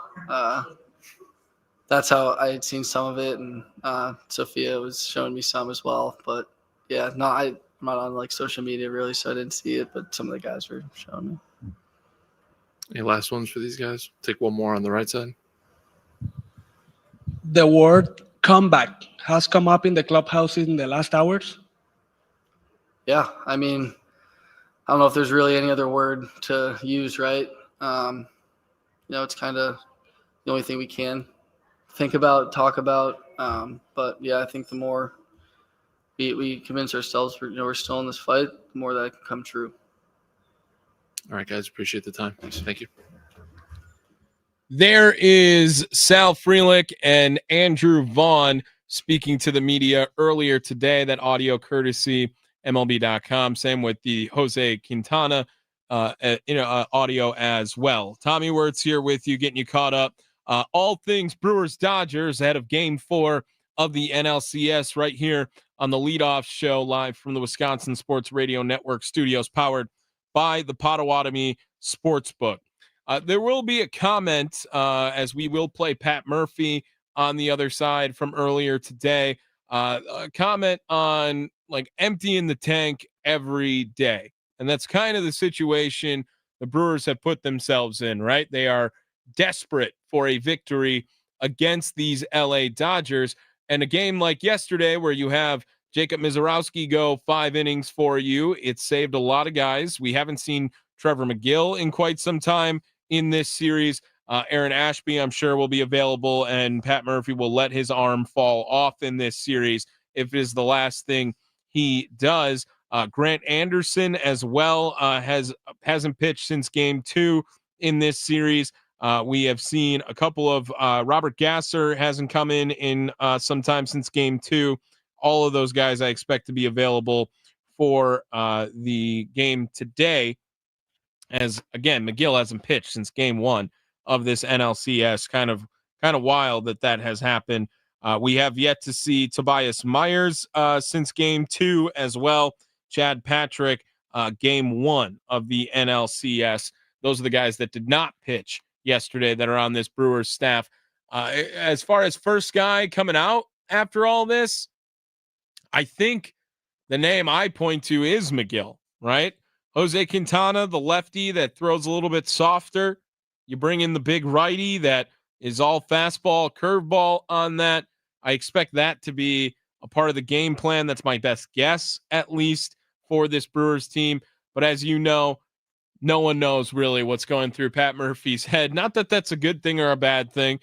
that's how I had seen some of it, and Sophia was showing me some as well. But yeah, no, I'm not on like social media really, so I didn't see it. But some of the guys were showing me. Any last ones for these guys? Take one more on the right side. The word comeback has come up in the clubhouse in the last hours. Yeah, I mean, I don't know if there's really any other word to use, right? It's kind of the only thing we can think about, talk about. But yeah, I think the more we convince ourselves we're still in this fight, the more that can come true. All right, guys, appreciate the time. Thank you. There is Sal Frelick and Andrew Vaughn speaking to the media earlier today. That audio courtesy MLB.com. Same with the Jose Quintana audio as well. Tommy Wortz here with you, getting you caught up. All things Brewers Dodgers ahead of Game 4 of the NLCS right here on the leadoff show live from the Wisconsin Sports Radio Network studios, powered by the Potawatomi Sportsbook. There will be a comment as we will play Pat Murphy on the other side from earlier today. A comment on like emptying the tank every day. And that's kind of the situation the Brewers have put themselves in, right? They are desperate for a victory against these LA Dodgers. And a game like yesterday where you have Jacob Mizorowski go 5 innings for you, it saved a lot of guys. We haven't seen Trevor McGill in quite some time in this series. Aaron Ashby, I'm sure, will be available, and Pat Murphy will let his arm fall off in this series if it is the last thing he does. Grant Anderson as well hasn't pitched since Game 2 in this series. We have seen a couple of Robert Gasser hasn't come in some time since Game 2. All of those guys I expect to be available for the game today. As again, McGill hasn't pitched since Game 1 of this NLCS. Kind of wild that has happened. We have yet to see Tobias Myers since Game 2 as well. Chad Patrick game 1 of the NLCS. Those are the guys that did not pitch yesterday that are on this Brewers staff. As far as first guy coming out after all this, I think the name I point to is McGill, right? Jose Quintana, the lefty that throws a little bit softer. You bring in the big righty that is all fastball, curveball on that. I expect that to be a part of the game plan. That's my best guess, at least, for this Brewers team. But as you know, no one knows really what's going through Pat Murphy's head. Not that that's a good thing or a bad thing.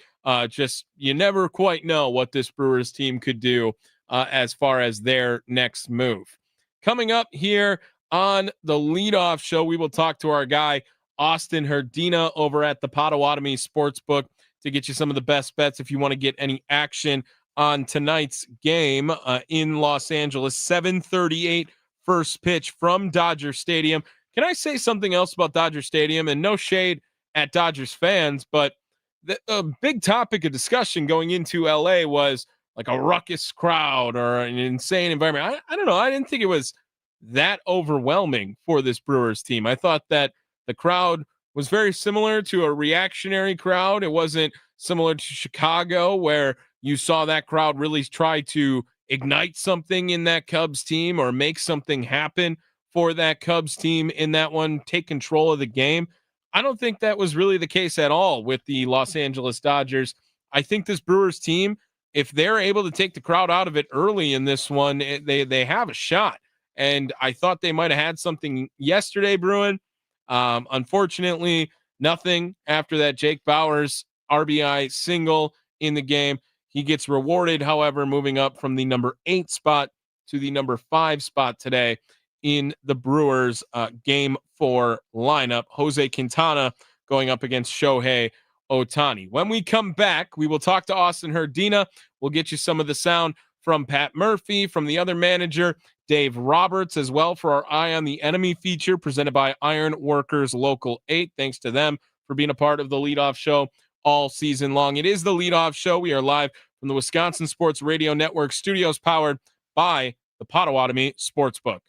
Just you never quite know what this Brewers team could do as far as their next move. Coming up here on the leadoff show, we will talk to our guy, Austin Herdina, over at the Potawatomi Sportsbook to get you some of the best bets if you want to get any action on tonight's game in Los Angeles. 7:38 first pitch from Dodger Stadium. Can I say something else about Dodger Stadium? And no shade at Dodgers fans, but a big topic of discussion going into LA was like a ruckus crowd or an insane environment. I don't know. I didn't think it was that overwhelming for this Brewers team. I thought that the crowd was very similar to a reactionary crowd. It wasn't similar to Chicago, where you saw that crowd really try to ignite something in that Cubs team or make something happen for that Cubs team in that one, take control of the game. I don't think that was really the case at all with the Los Angeles Dodgers. I think this Brewers team, if they're able to take the crowd out of it early in this one, they have a shot. And I thought they might have had something yesterday, Bruin. Unfortunately, nothing after that Jake Bauers RBI single in the game. He gets rewarded, however, moving up from the number 8 spot to the number 5 spot today in the Brewers game 4 lineup. Jose Quintana going up against Shohei Ohtani. When we come back, we will talk to Austin Herdina. We'll get you some of the sound from Pat Murphy, from the other manager, Dave Roberts, as well, for our Eye on the Enemy feature presented by Iron Workers Local 8. Thanks to them for being a part of the leadoff show all season long. It is the leadoff show. We are live from the Wisconsin Sports Radio Network studios, powered by the Potawatomi Sportsbook.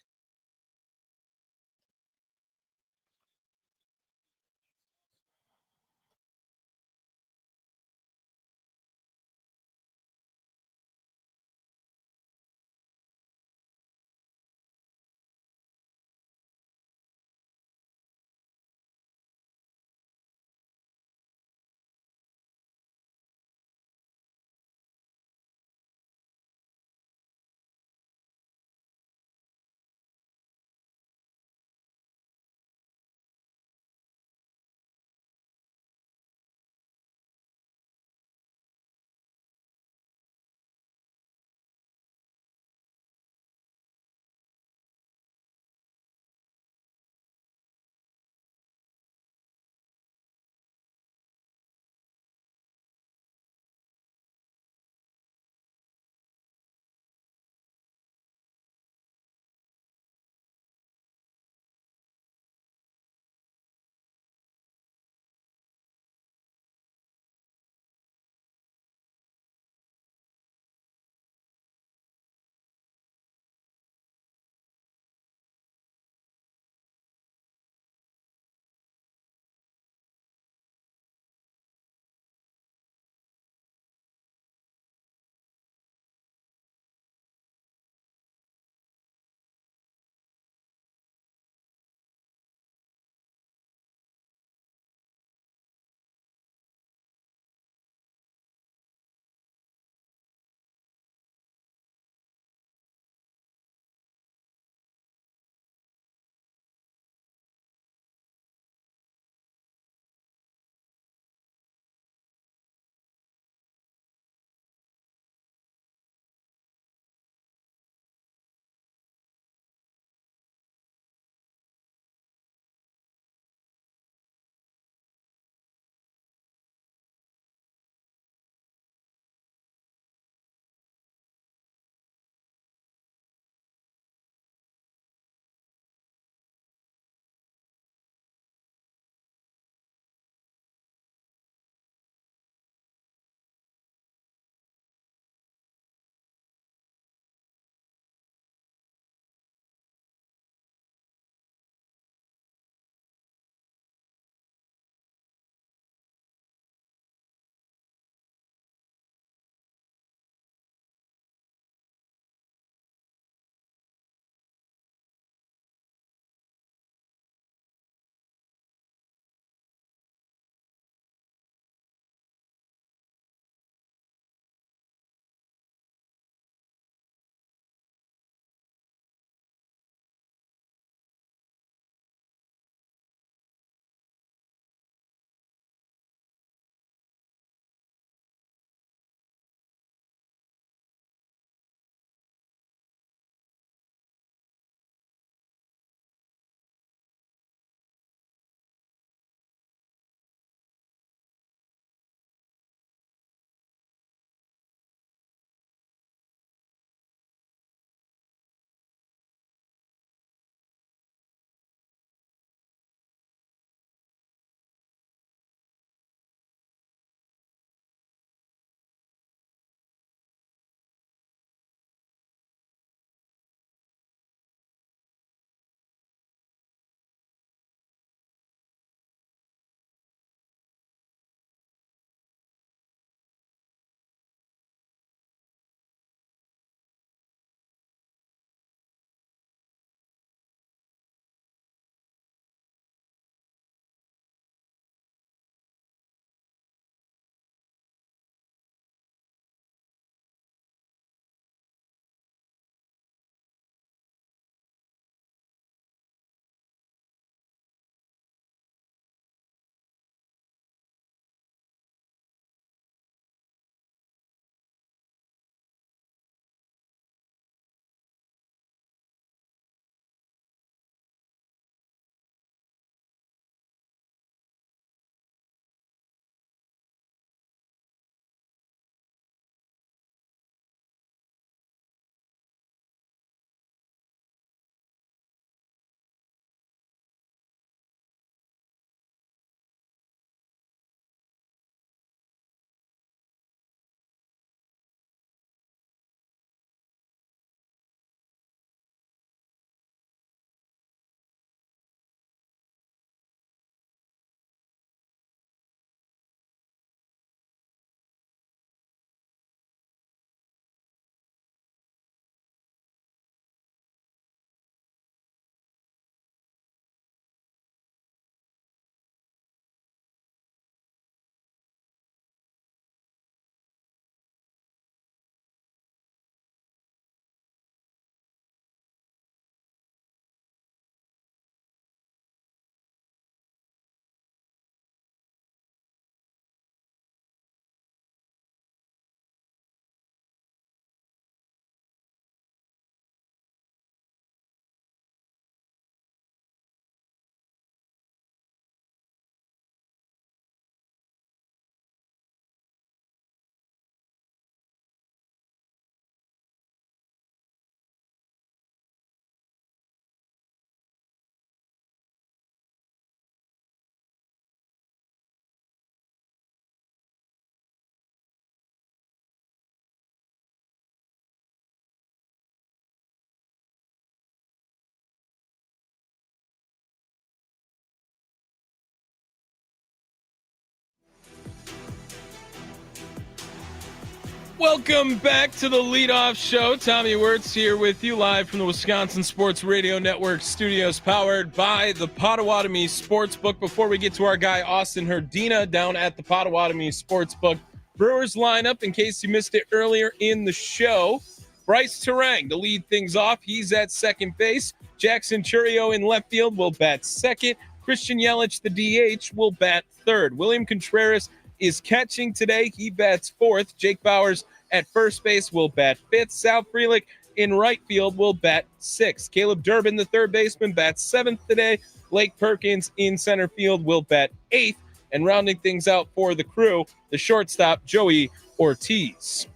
Welcome back to the leadoff show. Tommy Wortz here with you live from the Wisconsin Sports Radio Network studios, powered by the Potawatomi Sportsbook. Before we get to our guy Austin Herdina down at the Potawatomi Sportsbook Brewers lineup, in case you missed it earlier in the show, Bryce Terang to lead things off. He's at second base. Jackson Churio in left field will bat second. Christian Yelich, the DH, will bat third. William Contreras is catching today. He bats fourth. Jake Bowers at first base will bat fifth. Sal Frelick in right field will bat sixth. Caleb Durbin, the third baseman, bats seventh today. Blake Perkins in center field will bat eighth. And rounding things out for the crew, the shortstop, Joey Ortiz.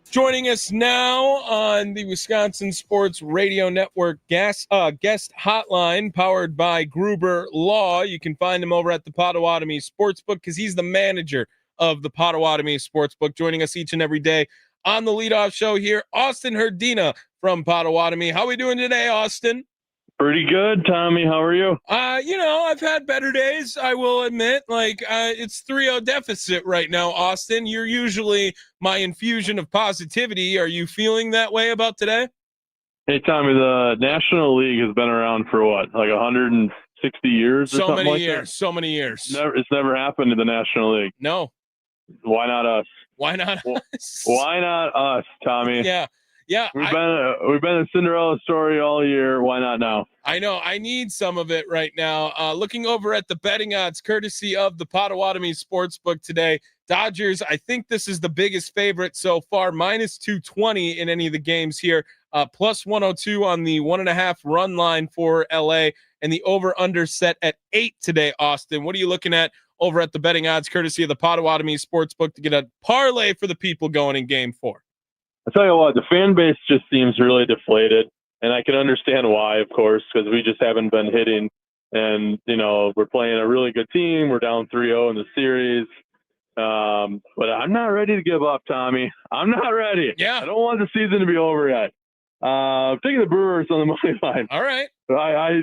Joining us now on the Wisconsin Sports Radio Network guest hotline, powered by Gruber Law. You can find him over at the Potawatomi Sportsbook because he's the manager of the Potawatomi Sportsbook. Joining us each and every day on the leadoff show here, Austin Herdina from Potawatomi. How are we doing today, Austin? Pretty good, Tommy. How are you? I've had better days, I will admit. It's 3-0 deficit right now, Austin. You're usually my infusion of positivity. Are you feeling that way about today? Hey, Tommy, the National League has been around for what, like 160 years or something like that? So many years. It's never happened in the National League. No. Why not us? Why not us? Why not us, Tommy? Yeah. We've been a Cinderella story all year. Why not now? I know. I need some of it right now. Looking over at the betting odds, courtesy of the Potawatomi Sportsbook today, Dodgers, I think this is the biggest favorite so far, minus 220 in any of the games here, plus 102 on the 1.5 run line for LA, and the over-under set at 8 today, Austin. What are you looking at over at the betting odds, courtesy of the Potawatomi Sportsbook, to get a parlay for the people going in Game 4? I tell you what, the fan base just seems really deflated, and I can understand why, of course, because we just haven't been hitting. And, we're playing a really good team. We're down 3-0 in the series. But I'm not ready to give up, Tommy. I'm not ready. Yeah. I don't want the season to be over yet. I'm taking the Brewers on the money line. All right. I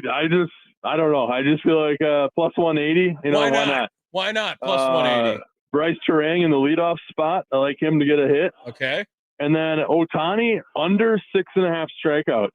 don't know. I just feel like plus 180. Why not? Why not? Plus 180. Bryce Terang in the leadoff spot. I like him to get a hit. Okay. And then Ohtani under 6.5 strikeouts.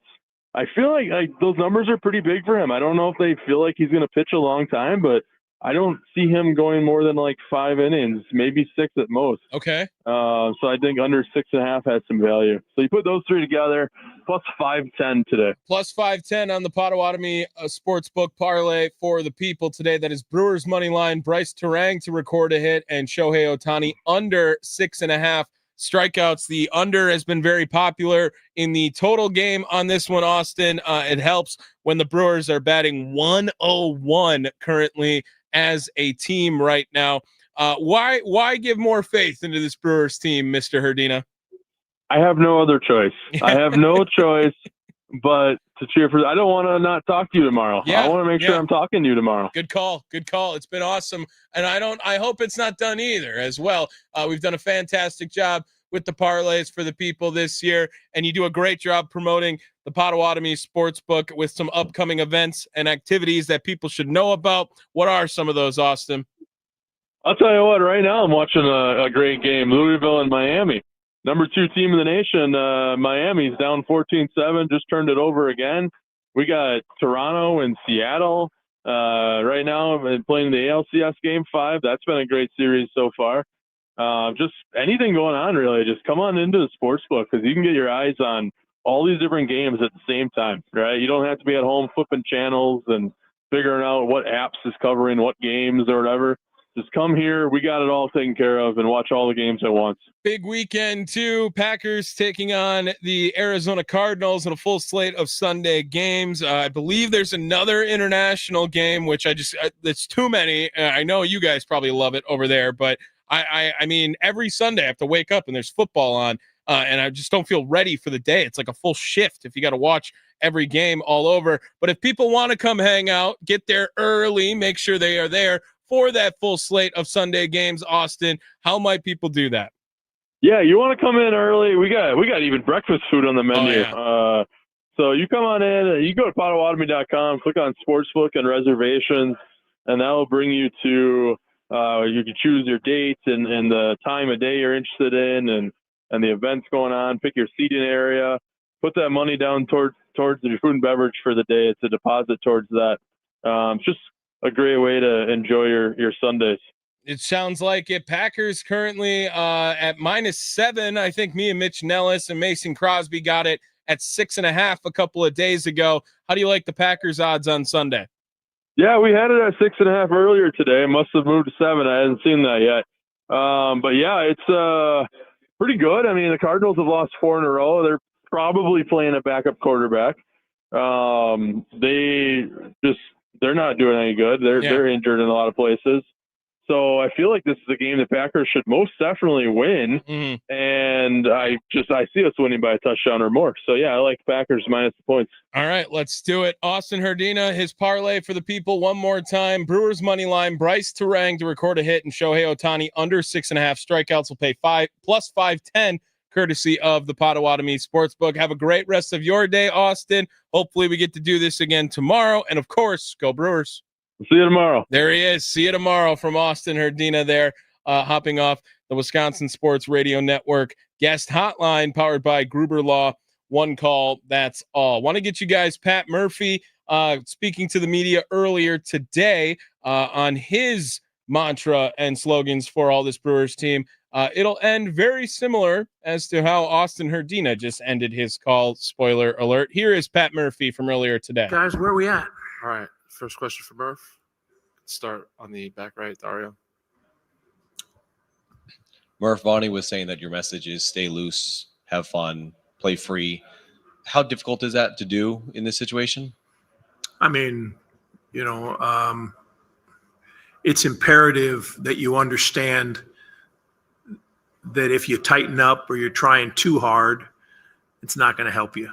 I feel like those numbers are pretty big for him. I don't know if they feel like he's going to pitch a long time, but I don't see him going more than 5 innings, maybe 6 at most. Okay. So I think under 6.5 has some value. So you put those three together, plus 510 today. Plus 510 on the Potawatomi Sportsbook parlay for the people today. That is Brewers money line, Bryce Terang to record a hit, and Shohei Ohtani under 6.5 strikeouts. The under has been very popular in the total game on this one, Austin. It helps when the Brewers are batting 101 currently as a team right now. Why give more faith into this Brewers team, Mr. Herdina? I have no other choice. I have no choice but to cheer for. I don't want to not talk to you tomorrow. Yeah, I want to make sure I'm talking to you tomorrow. Good call. It's been awesome. And I hope it's not done either as well. We've done a fantastic job with the parlays for the people this year, and you do a great job promoting the Potawatomi Sportsbook with some upcoming events and activities that people should know about. What are some of those, Austin? I'll tell you what, right now I'm watching a great game, Louisville and Miami. Number 2 team in the nation, Miami's down 14-7, just turned it over again. We got Toronto and Seattle right now playing the NLCS Game 5. That's been a great series so far. Just anything going on, really. Just come on into the sportsbook because you can get your eyes on all these different games at the same time, right? You don't have to be at home flipping channels and figuring out what apps is covering what games or whatever. Just come here. We got it all taken care of and watch all the games at once. Big weekend, too. Packers taking on the Arizona Cardinals in a full slate of Sunday games. I believe there's another international game, which it's too many. I know you guys probably love it over there, but I mean, every Sunday I have to wake up and there's football on, and I just don't feel ready for the day. It's like a full shift if you got to watch every game all over. But if people want to come hang out, get there early, make sure they are there for that full slate of Sunday games, Austin, how might people do that? Yeah, you want to come in early. We got even breakfast food on the menu. Oh, yeah. So you come on in, you go to Potawatomi.com, click on Sportsbook and reservations, and that will bring you to You can choose your dates and the time of day you're interested in and the events going on. Pick your seating area. Put that money down towards your food and beverage for the day. It's a deposit towards that. It's just a great way to enjoy your Sundays. It sounds like it. Packers currently at -7. I think me and Mitch Nellis and Mason Crosby got it at 6.5 a couple of days ago. How do you like the Packers odds on Sunday? Yeah, we had it at 6.5 earlier today. It must have moved to 7. I hadn't seen that yet. But yeah, it's pretty good. I mean, the Cardinals have lost 4 in a row. They're probably playing a backup quarterback. They're not doing any good. They're injured in a lot of places. So I feel like this is a game the Packers should most definitely win. And I see us winning by a touchdown or more. So yeah, I like Packers minus the points. All right, let's do it. Austin Herdina, his parlay for the people one more time. Brewers money line, Bryce Terang to record a hit, and Shohei Ohtani under 6.5 strikeouts will pay plus 510, courtesy of the Potawatomi Sportsbook. Have a great rest of your day, Austin. Hopefully we get to do this again tomorrow. And of course, go Brewers. See you tomorrow. There he is. See you tomorrow from Austin Herdina there, hopping off the Wisconsin Sports Radio Network guest hotline powered by Gruber Law. One call, that's all. Want to get you guys Pat Murphy speaking to the media earlier today on his mantra and slogans for all this Brewers team. It'll end very similar as to how Austin Herdina just ended his call. Spoiler alert. Here is Pat Murphy from earlier today. Guys, where are we at? All right. First question for Murph. Let's start on the back right, Dario. Murph, Vonnie was saying that your message is stay loose, have fun, play free. How difficult is that to do in this situation? I mean, it's imperative that you understand that if you tighten up or you're trying too hard, it's not going to help you,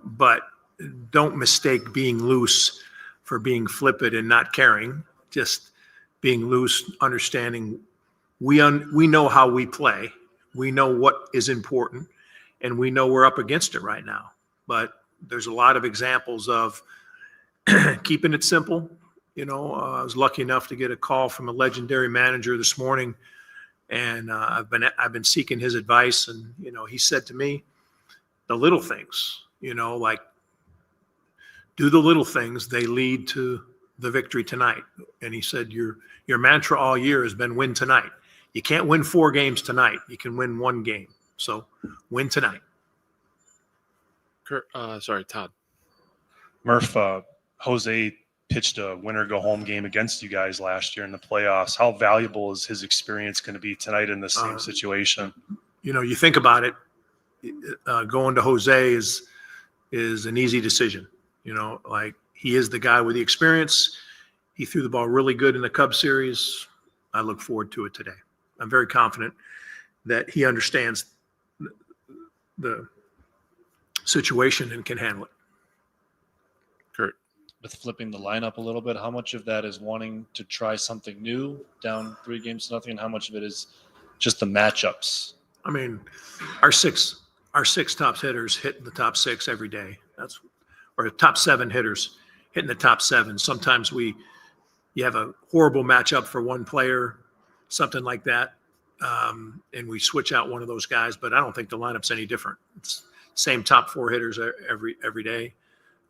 but don't mistake being loose for being flippant and not caring. Just being loose, understanding we know how we play. We know what is important, and we know we're up against it right now. But there's a lot of examples of keeping it simple. I was lucky enough to get a call from a legendary manager this morning, and I've been seeking his advice. And he said to me, the little things, like do the little things, they lead to the victory tonight. And he said, your mantra all year has been win tonight. You can't win 4 games tonight. You can win 1 game. So win tonight. Todd. Murph, Jose pitched a winner go home game against you guys last year in the playoffs. How valuable is his experience going to be tonight in the same situation? You think about it, going to Jose is an easy decision. Like he is the guy with the experience. He threw the ball really good in the Cubs series. I look forward to it today. I'm very confident that he understands the situation and can handle it. Kurt. With flipping the lineup a little bit, how much of that is wanting to try something new down 3-0, and how much of it is just the matchups? I mean, our six top hitters hit the top 6 every day. Or top 7 hitters hitting the top 7. Sometimes you have a horrible matchup for one player, something like that, and we switch out one of those guys. But I don't think the lineup's any different. It's same top 4 hitters every day.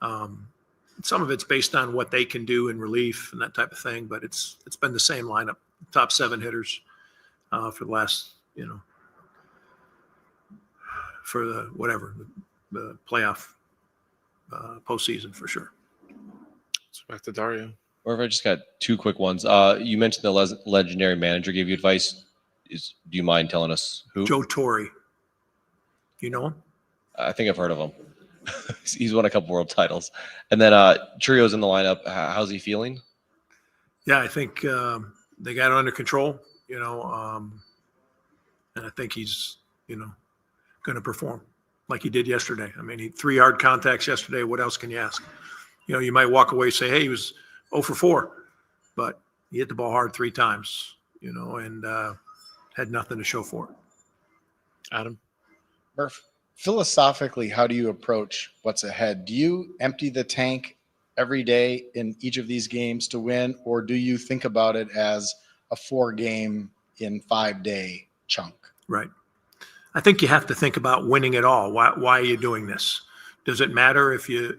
Some of it's based on what they can do in relief and that type of thing, but it's been the same lineup, top 7 hitters for the last, for the playoff postseason for sure. So back to Dario. Or if I just got 2 quick ones. You mentioned the legendary manager gave you advice. Do you mind telling us who? Joe Torre. You know him? I think I've heard of him. He's won a couple world titles. And then Trio's in the lineup. How's he feeling? Yeah, I think they got it under control, and I think he's, going to perform like he did yesterday. I mean, 3 hard contacts yesterday. What else can you ask? You might walk away and say, hey, he was 0 for 4, but he hit the ball hard 3 times, and had nothing to show for it. Adam? Murph, philosophically, how do you approach what's ahead? Do you empty the tank every day in each of these games to win, or do you think about it as a 4-game in 5-day chunk. Right. I think you have to think about winning it all. Why are you doing this? Does it matter if you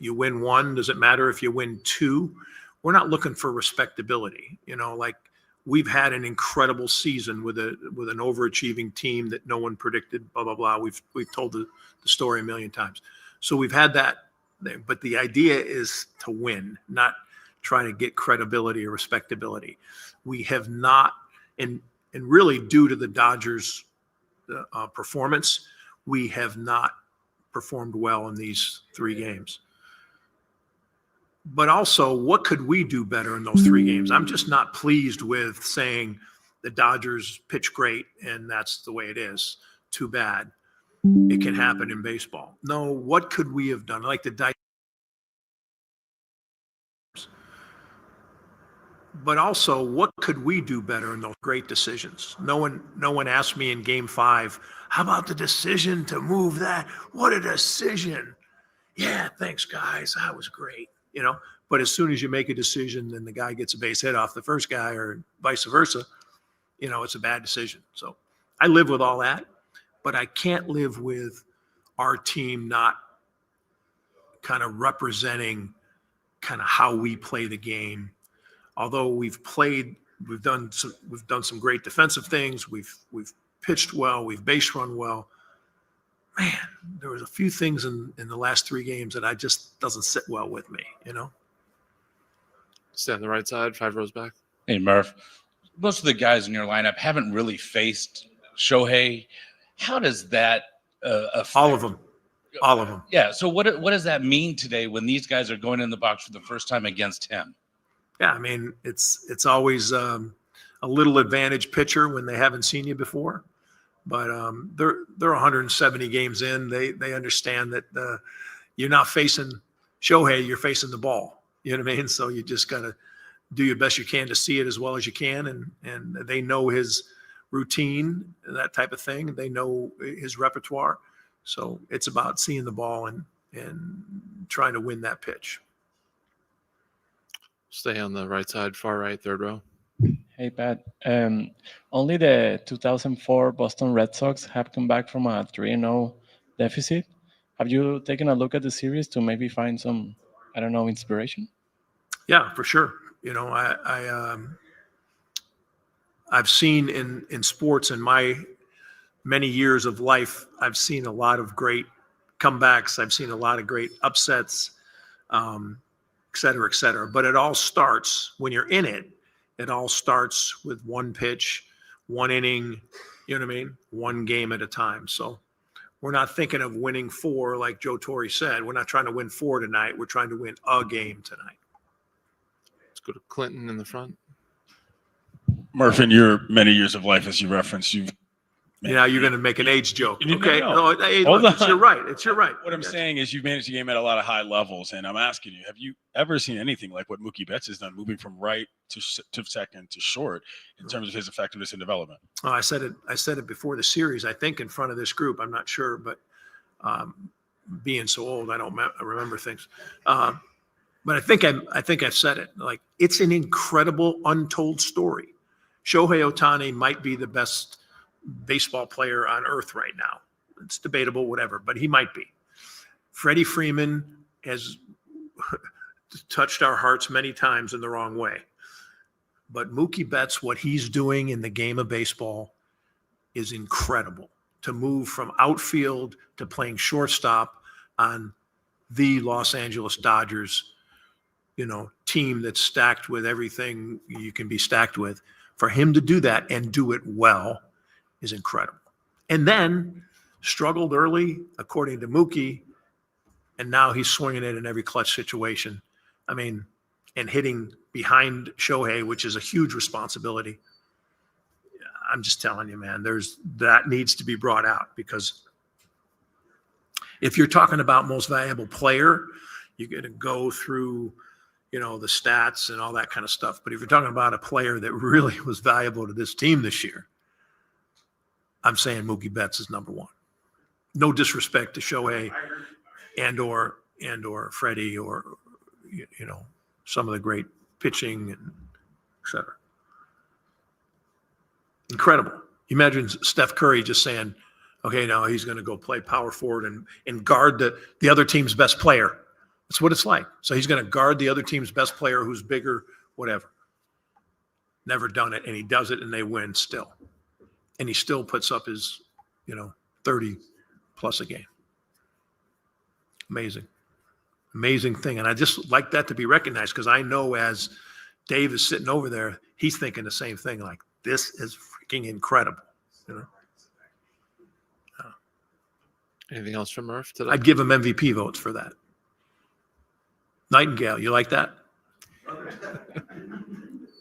win one? Does it matter if you win two? We're not looking for respectability. Like we've had an incredible season with an overachieving team that no one predicted, blah, blah, blah. We've told the story a million times. So we've had that there. But the idea is to win, not try to get credibility or respectability. We have not, and really due to the Dodgers' performance, we have not performed well in these 3 games. But also, what could we do better in those 3 games? I'm just not pleased with saying the Dodgers pitch great and that's the way it is. Too bad. It can happen in baseball. No, what could we have done? Like the But also, what could we do better in those great decisions? No one asked me in Game 5, how about the decision to move that? What a decision. Yeah, thanks, guys. That was great. But as soon as you make a decision and the guy gets a base hit off the first guy or vice versa, it's a bad decision. So I live with all that, but I can't live with our team not kind of representing kind of how we play the game. Although we've done some great defensive things. We've pitched well. We've base run well. Man, there was a few things in the last 3 games that I just doesn't sit well with me. Stay on the right side, 5 rows back. Hey, Murph. Most of the guys in your lineup haven't really faced Shohei. How does that affect? All of them. Yeah. So what does that mean today when these guys are going in the box for the first time against him? Yeah, I mean, it's always a little advantage pitcher when they haven't seen you before, but they're 170 games in. They understand that you're not facing Shohei, you're facing the ball. You know what I mean? So you just got to do your best you can to see it as well as you can, and they know his routine, that type of thing. They know his repertoire, so it's about seeing the ball and trying to win that pitch. Stay on the right side, far right, 3rd row. Hey, Pat. Only the 2004 Boston Red Sox have come back from a 3-0 deficit. Have you taken a look at the series to maybe find some, inspiration? Yeah, for sure. I've seen in sports in my many years of life, I've seen a lot of great comebacks. I've seen a lot of great upsets. Et cetera, et cetera. But it all starts when you're in it. It all starts with one pitch, one inning, you know what I mean? One game at a time. So we're not thinking of winning 4, like Joe Torre said. We're not trying to win 4 tonight. We're trying to win a game tonight. Let's go to Clinton in the front. Murph, in your many years of life, as you referenced, you're going to make an age joke. Okay. No. Hey, Hold look, on. It's your right. What I'm saying is you've managed the game at a lot of high levels, and I'm asking you, have you ever seen anything like what Mookie Betts has done, moving from right to second to short in terms of his effectiveness and development? Oh, I said it before the series, I think in front of this group. I'm not sure, but being so old, I don't remember things. But I think I've said it. Like, it's an incredible untold story. Shohei Ohtani might be the best baseball player on earth right now. It's debatable, whatever, but he might be. Freddie Freeman has touched our hearts many times in the wrong way. But Mookie Betts, what he's doing in the game of baseball is incredible. To move from outfield to playing shortstop on the Los Angeles Dodgers, team that's stacked with everything you can be stacked with. For him to do that and do it well is incredible. And then struggled early, according to Mookie, and now he's swinging it in every clutch situation. I mean, and hitting behind Shohei, which is a huge responsibility. I'm just telling you, man, that needs to be brought out, because if you're talking about most valuable player, you're going to go through, the stats and all that kind of stuff. But if you're talking about a player that really was valuable to this team this year, I'm saying Mookie Betts is number 1. No disrespect to Shohei and or Freddie or some of the great pitching and et cetera. Incredible. Imagine Steph Curry just saying, okay, now he's going to go play power forward and guard the other team's best player. That's what it's like. So he's going to guard the other team's best player who's bigger, whatever. Never done it, and he does it, and they win still. And he still puts up his, 30 plus a game. Amazing. Amazing thing. And I just like that to be recognized, because I know as Dave is sitting over there, he's thinking the same thing. Like, this is freaking incredible. Anything else from Murph today? I'd give him MVP votes for that. Nightingale, you like that?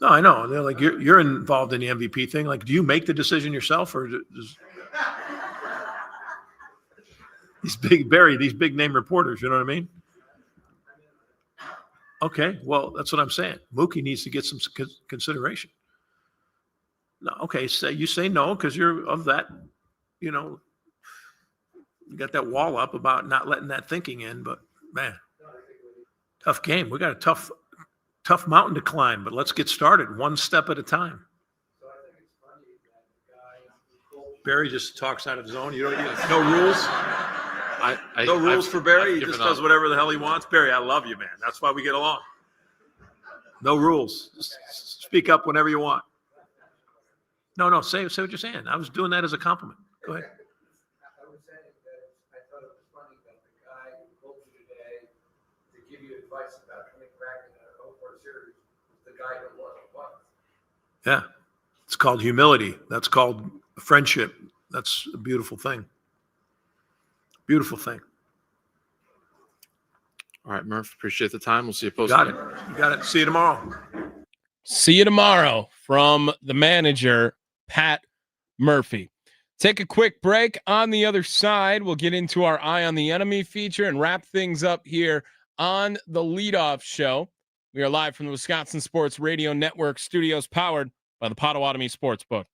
No, I know. They're like, you're involved in the MVP thing. Like, do you make the decision yourself, or does these big name reporters? You know what I mean? Okay, well, that's what I'm saying. Mookie needs to get some consideration. No, okay, so you say no because you're of that, you got that wall up about not letting that thinking in. But man, tough game. We got a tough mountain to climb, but let's get started one step at a time. Barry just talks out of his own. No rules. No rules for Barry. He just does whatever the hell he wants. Barry, I love you, man. That's why we get along. No rules. Just speak up whenever you want. No, say what you're saying. I was doing that as a compliment. Go ahead. I was saying that I thought it was funny that the guy who called you today to give you advice about coming back in the 04 series was the guy who won. Yeah. It's called humility. That's called friendship. That's a beautiful thing. Beautiful thing. All right, Murph, appreciate the time. We'll see you post. Got it. You got it. See you tomorrow. See you tomorrow from the manager, Pat Murphy. Take a quick break. On the other side, we'll get into our Eye on the Enemy feature and wrap things up here on the Leadoff Show. We are live from the Wisconsin Sports Radio Network studios, powered by the Potawatomi Sportsbook.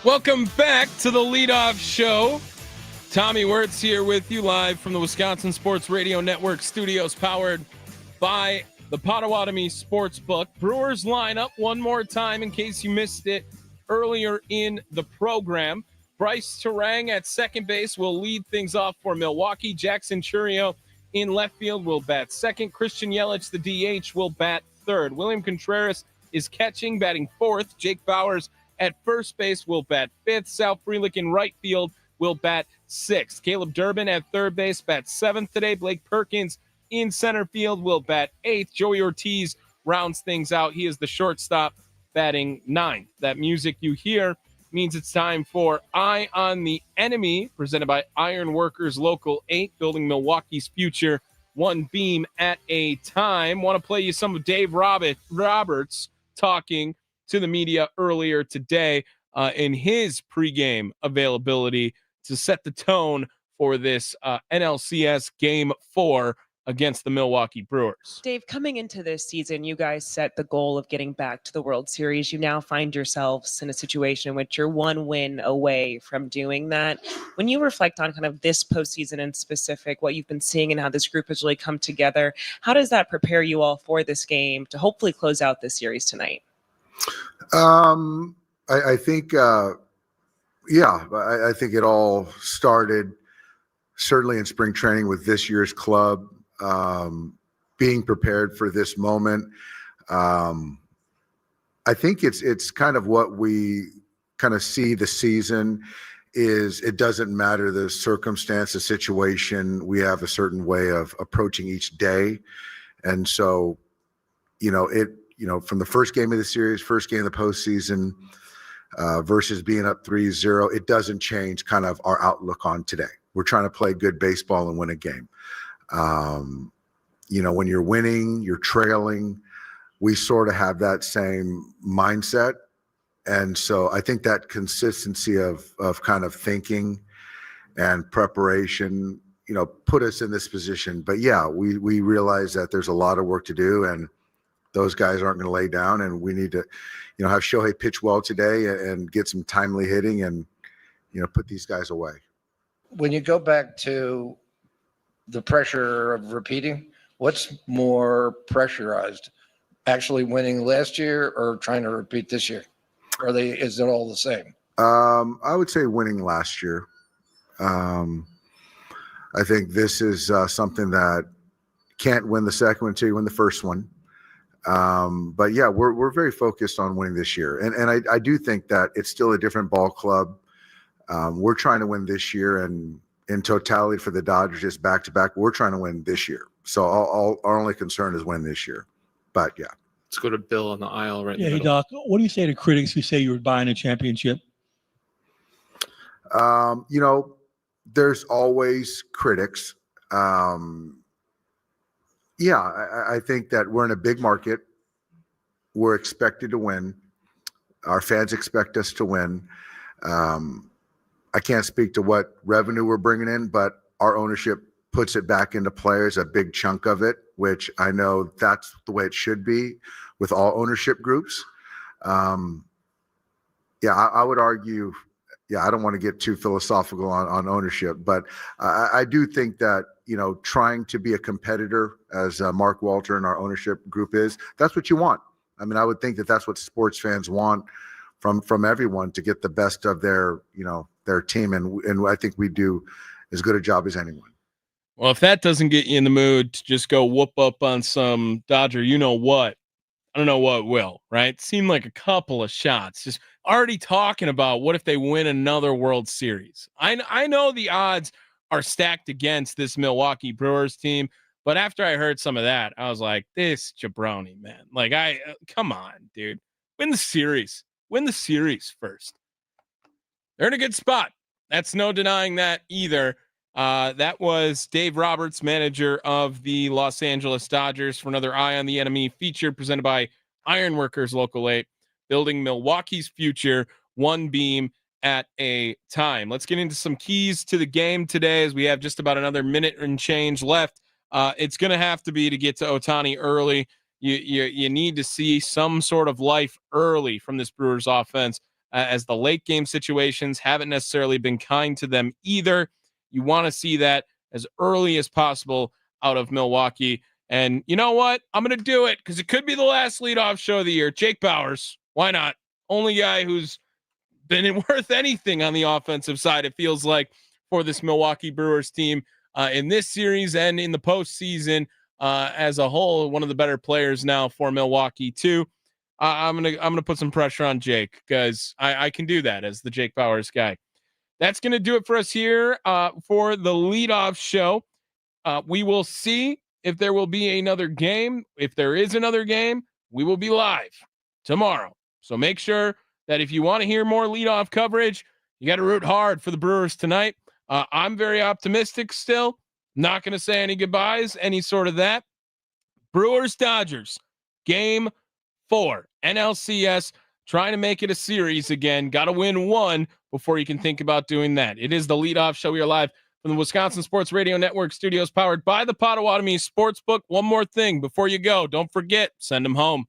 Welcome back to the leadoff show. Tommy Wortz here with you live from the Wisconsin Sports Radio Network studios, powered by the Potawatomi Sportsbook. Brewers line up one more time in case you missed it earlier in the program. Bryce Terang at second base will lead things off for Milwaukee. Jackson Churio in left field will bat second. Christian Yelich, the DH, will bat third. William Contreras is catching, batting fourth. Jake Bowers at first base will bat fifth. Sal Frelick in right field will bat sixth. Caleb Durbin at third base bats seventh today. Blake Perkins in center field will bat eighth. Joey Ortiz rounds things out. He is the shortstop, batting ninth. That music you hear means it's time for Eye on the Enemy, presented by Iron Workers Local 8, building Milwaukee's future one beam at a time. Want to play you some of Dave Roberts talking to the media earlier today in his pregame availability to set the tone for this NLCS Game 4 against the Milwaukee Brewers. Dave, coming into this season, you guys set the goal of getting back to the World Series. You now find yourselves in a situation in which you're one win away from doing that. When you reflect on kind of this postseason in specific, what you've been seeing and how this group has really come together, how does that prepare you all for this game to hopefully close out this series tonight? I think, I think it all started certainly in spring training with this year's club, being prepared for this moment. I think it's kind of what we kind of see the season is. It doesn't matter the circumstance, the situation. We have a certain way of approaching each day. And so, from the first game of the series, first game of the postseason, versus being up 3-0, it doesn't change kind of our outlook on today. We're trying to play good baseball and win a game. When you're winning, you're trailing, we sort of have that same mindset. And so I think that consistency of kind of thinking and preparation, put us in this position. But yeah, we realize that there's a lot of work to do, and those guys aren't going to lay down, and we need to, have Shohei pitch well today and get some timely hitting and, put these guys away. When you go back to the pressure of repeating, what's more pressurized, actually winning last year or trying to repeat this year? Is it all the same? I would say winning last year. I think this is something that can't win the second one until you win the first one. But yeah, we're very focused on winning this year. And I do think that it's still a different ball club. We're trying to win this year, and in totality for the Dodgers, just back to back, we're trying to win this year. So our only concern is win this year. But yeah. Let's go to Bill on the aisle right now. Yeah, hey, Doc, what do you say to critics who say you were buying a championship? There's always critics. I think that we're in a big market. We're expected to win. Our fans expect us to win. I can't speak to what revenue we're bringing in, but our ownership puts it back into players, a big chunk of it, which I know that's the way it should be with all ownership groups. I would argue, I don't want to get too philosophical on ownership, but I do think that, trying to be a competitor, as Mark Walter and our ownership group is, that's what you want. I mean, I would think that that's what sports fans want from everyone, to get the best of their team. And I think we do as good a job as anyone. Well, if that doesn't get you in the mood to just go whoop up on some Dodger, what? I don't know what will, right? Seemed like a couple of shots, just already talking about what if they win another World Series. I know the odds are stacked against this Milwaukee Brewers team, but after I heard some of that, I was like, this jabroni, man. Like, come on, dude. Win the series. Win the series first. They're in a good spot. That's no denying that either. That was Dave Roberts, manager of the Los Angeles Dodgers, for another Eye on the Enemy feature presented by Ironworkers Local 8, building Milwaukee's future one beam at a time. Let's get into some keys to the game today, as we have just about another minute and change left. It's going to have to be to get to Ohtani early. You need to see some sort of life early from this Brewers offense as the late game situations haven't necessarily been kind to them either. You want to see that as early as possible out of Milwaukee. And you know what? I'm going to do it because it could be the last leadoff show of the year. Jake Bowers. Why not? Only guy who's been worth anything on the offensive side, it feels like, for this Milwaukee Brewers team in this series and in the postseason as a whole. One of the better players now for Milwaukee too. I'm gonna put some pressure on Jake because I can do that as the Jake Bowers guy. That's gonna do it for us here for the leadoff show. We will see if there will be another game. If there is another game, we will be live tomorrow. So make sure that if you want to hear more leadoff coverage, you got to root hard for the Brewers tonight. I'm very optimistic still. Not going to say any goodbyes, any sort of that. Brewers Dodgers, game 4, NLCS, trying to make it a series again. Got to win one before you can think about doing that. It is the leadoff show. We are live from the Wisconsin Sports Radio Network studios, powered by the Potawatomi Sportsbook. One more thing before you go, don't forget, send them home.